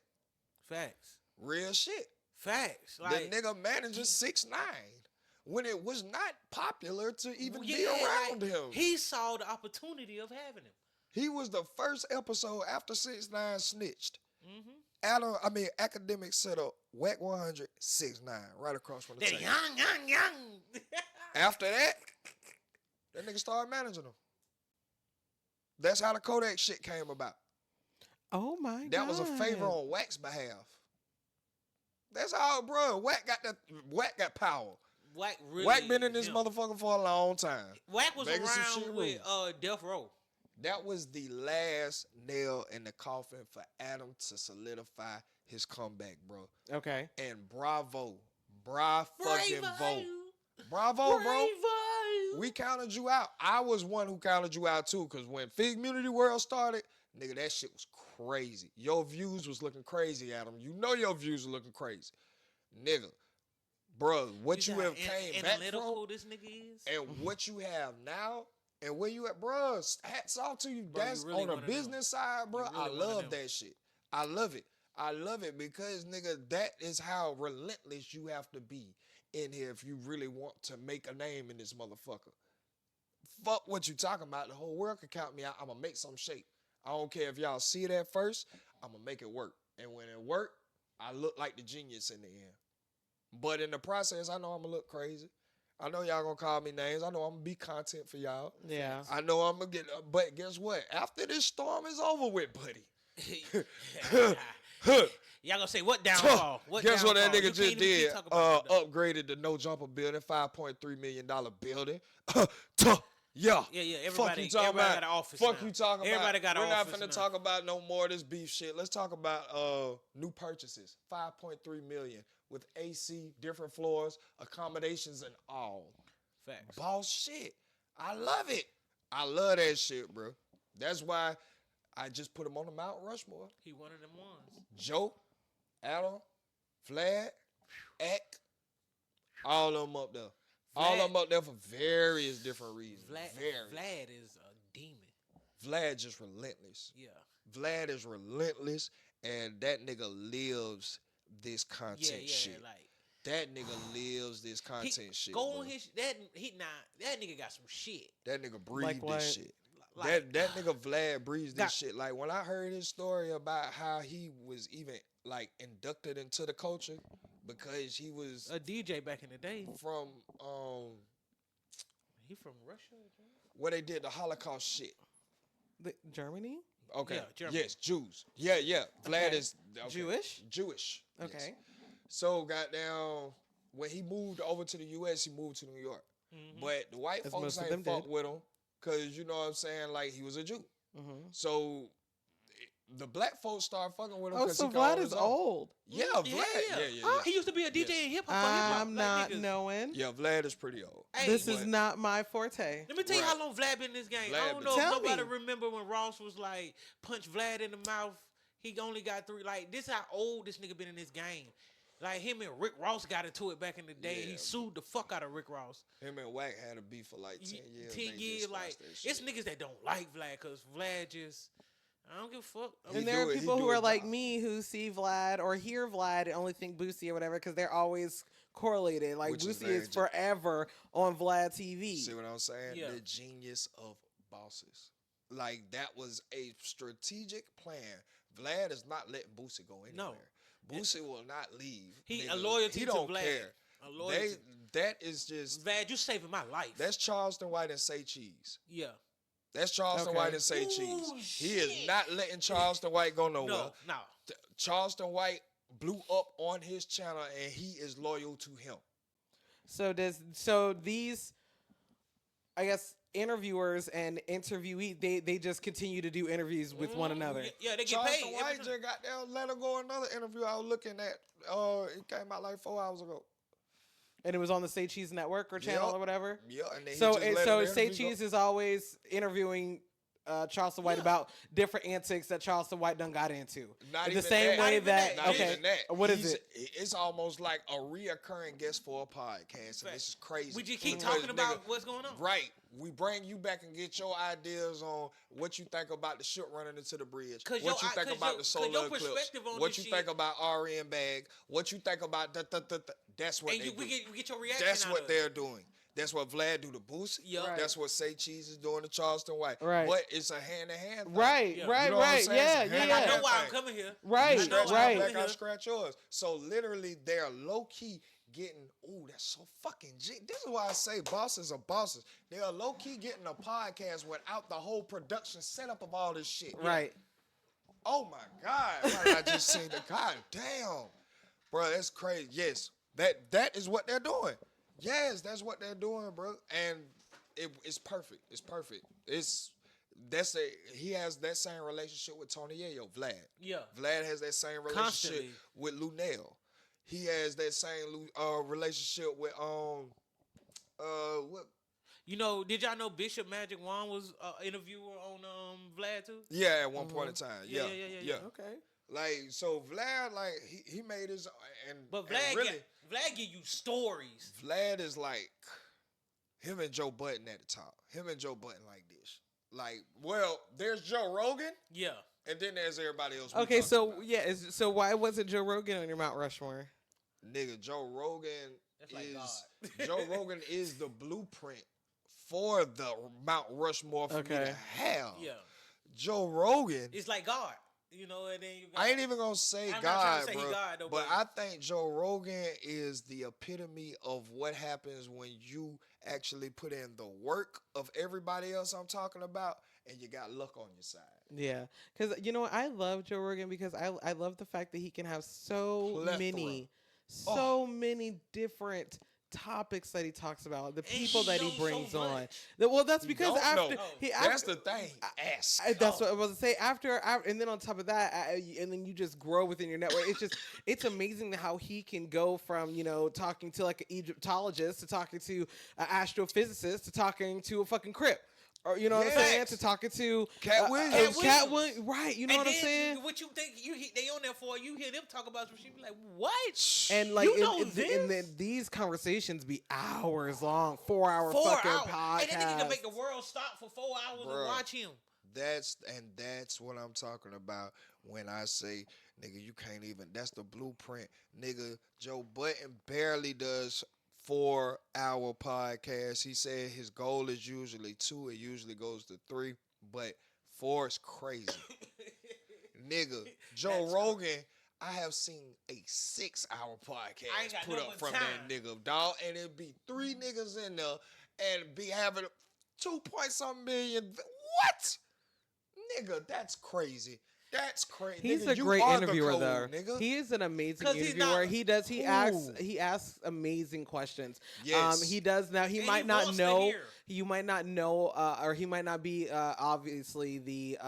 Facts. Real shit. Facts. The Like, nigga manages 6ix9ine when it was not popular to even be yeah, around like, him. He saw the opportunity of having him. He was the first episode after 6ix9ine snitched. Mm-hmm. Academic set up Whack 100, 6ix9ine, right across from the They're table. young. After that nigga started managing them. That's how the Kodak shit came about. Oh my god. That was a favor on Wack's behalf. That's how, bro. Whack got power. Whack really. Whack been in this him. motherfucker for a long time. Whack was Making some shit around with Death Row. That was the last nail in the coffin for Adam to solidify his comeback, bro. Okay. And bravo. Fucking vote. Bravo, bro. We counted you out. I was one who counted you out too, because when Fig Community World started, nigga, that shit was crazy. Your views was looking crazy, Adam. You know your views were looking crazy. Nigga. Bro, what you have came back from, this nigga is. and what you have now, and where you at, bro, hats off to you. Bro, you That's really on the wanna business side, bro. You I really wanna love know. that shit. I love it. I love it because, nigga, that is how relentless you have to be in here if you really want to make a name in this motherfucker. Fuck what you talking about. The whole world can count me out. I'm going to make some shape. I don't care if y'all see it at first. I'm going to make it work. And when it work, I look like the genius in the end. But in the process, I know I'm going to look crazy. I know y'all going to call me names. I know I'm going to be content for y'all. Yeah. I know I'm going to get, but guess what? After this storm is over with, buddy. Y'all gonna say what downfall? Guess what that downfall? nigga You just can't even did? keep talking about that, though. Upgraded the no jumper building, $5.3 million building. Yeah. Yeah. Fuck you Everybody talking about. got an office Fuck now. you talking Everybody about. got an We're not office finna now. talk about no more of this beef shit. Let's talk about new purchases. 5.3 million with AC, different floors, accommodations, and all. Facts. Boss shit. I love it. I love that shit, bro. That's why I just put him on the Mount Rushmore. He one of them ones. Joe, Adam, Vlad, Eck, all of them up there. All of them up there for various different reasons. Vlad is a demon. Vlad just relentless. Yeah. Vlad is relentless, and that nigga lives this content shit. Like that nigga lives this content shit. Go bro. on his that nigga got some shit. That nigga breathed Like this shit. Like, that nigga Vlad breathes this shit. Like when I heard his story about how he was even like inducted into the culture because he was a DJ back in the day. from He from Russia? where they did the Holocaust shit. Germany? Okay. Yeah, Germany. Yes, Jews. Yeah. Vlad Okay. is Jewish? Jewish. Okay. Yes. So goddamn, when he moved over to the U.S., he moved to New York. Mm-hmm. But the white As folks most of ain't them fuck did. with him because, you know what I'm saying, like he was a Jew. Mm-hmm. So the black folks started fucking with him Oh, because so he called Vlad his is own. old. Yeah, Vlad. Yeah. He used to be a DJ in hip hop. I'm not knowing. Yeah, Vlad is pretty old. Hey, This is not my forte. Let me tell you Right. how long Vlad been in this game. Vlad I don't been- know if Tell nobody me. remember when Ross was like punch Vlad in the mouth. He only got 3. Like this how old this nigga been in this game. Like him and Rick Ross got into it back in the day. Yeah. He sued the fuck out of Rick Ross. Him and Wack had a beef for like 10 years. 10 They years, just like lost that it's shit. niggas that don't like Vlad because Vlad just I don't give a fuck. He And there do are it- he people do who his are like job. me who see Vlad or hear Vlad and only think Boosie or whatever because they're always correlated. Like Which is Boosie very is forever on Vlad TV. See what I'm saying? Yeah. The genius of bosses. Like that was a strategic plan. Vlad is not letting Boosie go anywhere. No. Boosie will not leave. He nigga. a loyalty He to don't Vlad. care. A loyalty. That is just Vlad, you saving my life. that's Charleston White and Say Cheese. yeah. That's Charleston Okay. White and Say Ooh, Cheese. He is shit. not letting Charleston White go nowhere. No. Charleston White blew up on his channel and he is loyal to him. So these, I guess, interviewers and interviewee, they just continue to do interviews with one another. Yeah, they get Charleston paid. White every time. just got down, let her go another interview I was looking at. It came out like 4 hours ago. And it was on the Say Cheese Network or channel Yep. or whatever. Yeah, and then he So just let so the Say interview go. Cheese is always interviewing Charleston White about different antics that Charleston White done got into. Not the even same that. way Not that even Not okay. even that. What is He's- it? It's almost like a reoccurring guest for a podcast, and this is crazy. We just keep Because, talking about nigga, what's going on. Right. We bring you back and get your ideas on what you think about the shit running into the bridge. 'Cause What your- you think 'cause about your- the 'cause solar your eclipse. perspective on What this you shit- think about RN Bag. What you think about that's what And they do. we get your reaction. That's out what of it. they're doing. That's what Vlad do to Boosie. Yup. Right. That's what Say Cheese is doing to Charleston White. Right. But it's a hand-to-hand thing. Right, Yeah. right, You know what I'm right. saying? Yeah, It's a yeah, Like, I yeah. know why I'm thing. coming here. Right, You scratch my right. back, I scratch yours. So literally, they're low key getting. Ooh, that's so fucking. This is why I say bosses are bosses. They are low key getting a podcast without the whole production setup of all this shit. Right. Oh my God! Why did I just say the God damn, bro? That's crazy. Yes, that is what they're doing. Yes, that's what they're doing, bro. And it's perfect. It's perfect. He has that same relationship with Tony Yayo, Vlad. Yeah. Vlad has that same relationship Constantly. with Lunel. He has that same relationship with what? You know, did y'all know Bishop Magic Wand was interviewer on Vlad too? Yeah, at one point in time. Yeah, Yeah, yeah. Okay. Like so, Vlad, like he made his and But and Vlad really, Vlad give you stories. Vlad is like him and Joe Budden at the top. Him and Joe Budden like this. Like, well, there's Joe Rogan, Yeah. and then there's everybody else. we Okay, talking so about. yeah, so why wasn't Joe Rogan on your Mount Rushmore? Nigga, Joe Rogan That's like is Joe Rogan is the blueprint for the Mount Rushmore for me Okay. to have. Yeah. Joe Rogan. It's like God. You know, and then you got I ain't even gonna say I'm not God, trying to say he bro. God, though, but but- I think Joe Rogan is the epitome of what happens when you actually put in the work of everybody else I'm talking about, and you got luck on your side. Yeah, because you know I love Joe Rogan because I love the fact that he can have so Plethora. many different topics that he talks about, the people that he brings so on. Well, that's because that's the thing. Ask. That's what I was to say. After, and then on top of that, and then you just grow within your network. It's amazing how he can go from talking to like an Egyptologist to talking to an astrophysicist to talking to a fucking Crip. Or you know what I'm saying? To talking to Cat Williams, right? You know what I'm saying? What you think they on there for? You hear them talk about some shit, be like, what? And like, and then these conversations be hours long, 4-hour fucking podcast. And then they need to make the world stop for 4 hours and watch him. That's what I'm talking about when I say, nigga, you can't even. That's the blueprint, nigga. Joe Budden barely does 4-hour podcast. He said his goal is usually 2. It usually goes to 3, but 4 is crazy. Nigga, Joe Rogan, I have seen a 6-hour podcast put up from that nigga, dog, and it'd be 3 niggas in there and be having 2-point-something million. What? Nigga, that's crazy. That's crazy. He's nigga, a great interviewer, though. Nigga. He is an amazing interviewer. He asks amazing questions. Yes. He does now. He might not know. You might not know, or he might not be obviously the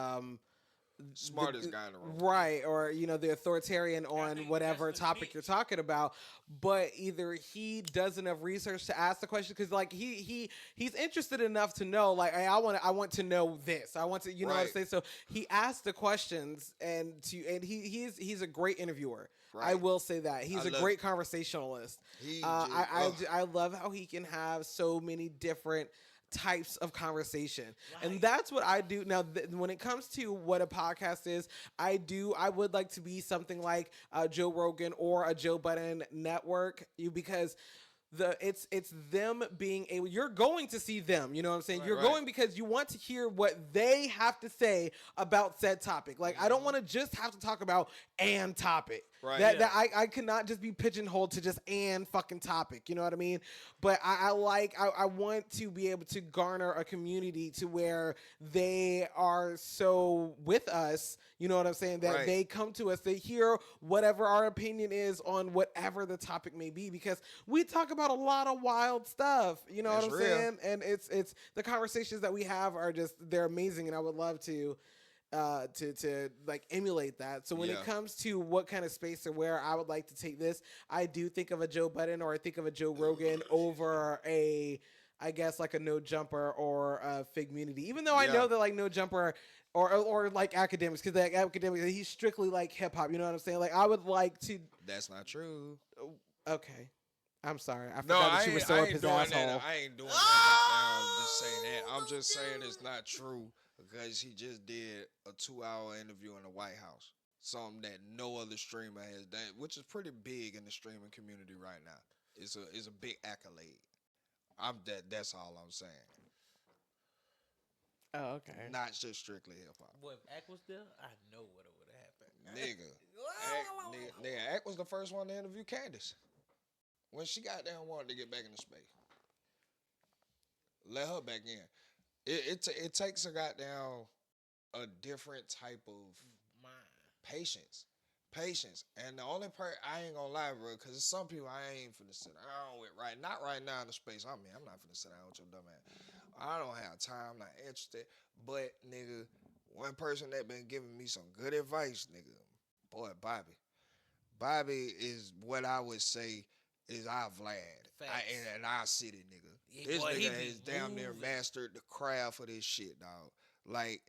smartest guy in the room, right? Or the authoritarian on whatever topic you're talking about. But either he does enough research to ask the question, because like he's interested enough to know, like, hey, I want to know this. I want to know what I'm saying. So he asks the questions, and he's a great interviewer. Right. I will say that he's a great conversationalist. I love how he can have so many different types of conversation, and that's what I do now. When it comes to what a podcast is, I would like to be something like Joe Rogan or a Joe Budden network, because it's them being able. You're going to see them. You know what I'm saying? You're going because you want to hear what they have to say about said topic. Like, I don't want to just have to talk about an topic. Right. That I cannot just be pigeonholed to just an fucking topic. You know what I mean? But I want to be able to garner a community to where they are so with us. You know what I'm saying? That they come to us, they hear whatever our opinion is on whatever the topic may be, because we talk about a lot of wild stuff. You know what I'm saying? And it's the conversations that we have are they're amazing, and I would love to like emulate that. So when it comes to what kind of space or where I would like to take this, I do think of a Joe Budden or I think of a Joe Rogan over I guess like a No Jumper or a Fig Munity. Even though I know that like No Jumper or like Academics, because like Academics, he's strictly like hip hop. You know what I'm saying? Like, I would like to. That's not true. Okay. I'm sorry. I forgot that you were so up his asshole. I ain't doing that. I'm just saying that. I'm just saying it's not true, because he just did a 2-hour interview in the White House. Something that no other streamer has done, which is pretty big in the streaming community right now. It's a big accolade. That's all I'm saying. Oh, okay. Not just strictly hip hop. Boy, if Ack was there, I know what would have happened. Nigga, Ack was the first one to interview Candace when she got down, wanted to get back into space. Let her back in. It takes a goddamn a different type of patience. And the only part, I ain't gonna lie, bro, because some people I ain't finna sit down with not right now in the space I'm in. I'm not finna sit down with your dumb ass. I don't have time, I'm not interested. But nigga, one person that been giving me some good advice, nigga, boy, Bobby. Bobby is what I would say is our Vlad. And our city, nigga. Yeah, this nigga has damn near mastered the craft of this shit, dog. Like,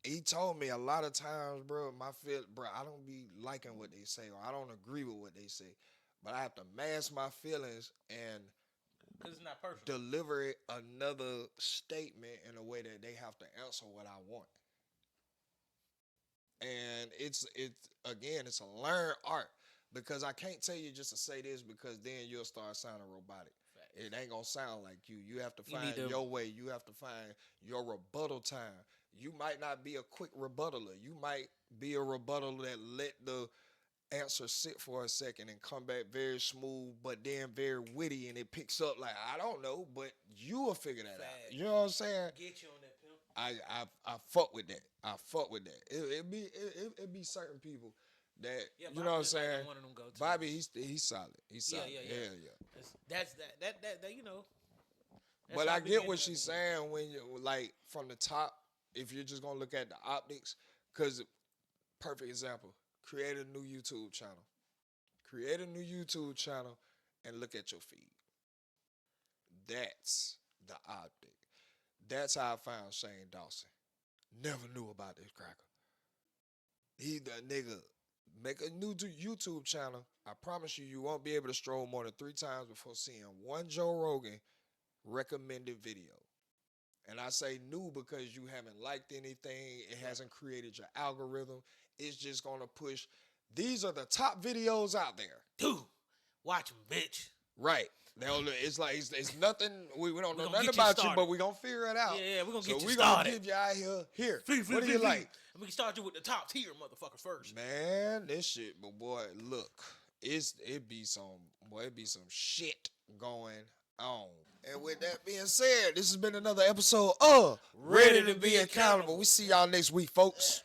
he told me a lot of times, bro, I don't be liking what they say, or I don't agree with what they say. But I have to mask my feelings and because it's not personal, deliver another statement in a way that they have to answer what I want. And it's a learned art, because I can't tell you just to say this, because then you'll start sounding robotic. It ain't gonna sound like you. You have to find your way. You have to find your rebuttal time. You might not be a quick rebuttaler. You might be a rebuttaler that let the answer sit for a second and come back very smooth, but then very witty, and it picks up like, I don't know, but you will figure that out. You know what I'm saying? Get you on that, pimp. I fuck with that. It be certain people That Yeah, you know what I'm saying? Like one of them go-tos. Bobby, he's solid. He's solid. Yeah. That's that. You know. But I get what she's saying when you like from the top. If you're just gonna look at the optics, because perfect example, create a new YouTube channel. Create a new YouTube channel and look at your feed. That's the optic. That's how I found Shane Dawson. Never knew about this cracker. He the nigga. Make a new YouTube channel. I promise you, you won't be able to stroll more than 3 times before seeing one Joe Rogan recommended video. And I say new because you haven't liked anything. It hasn't created your algorithm. It's just going to push. These are the top videos out there. Dude, watch them, bitch. Right. It's like, it's nothing. We don't know nothing about you, but we're going to figure it out. Yeah, we're going to get you started. So started. we're going to give you out here. What do you like? And we can start you with the top tier motherfuckers first. Man, this shit, but boy, look. It be some shit going on. And with that being said, this has been another episode of Ready to Be Accountable. We see y'all next week, folks.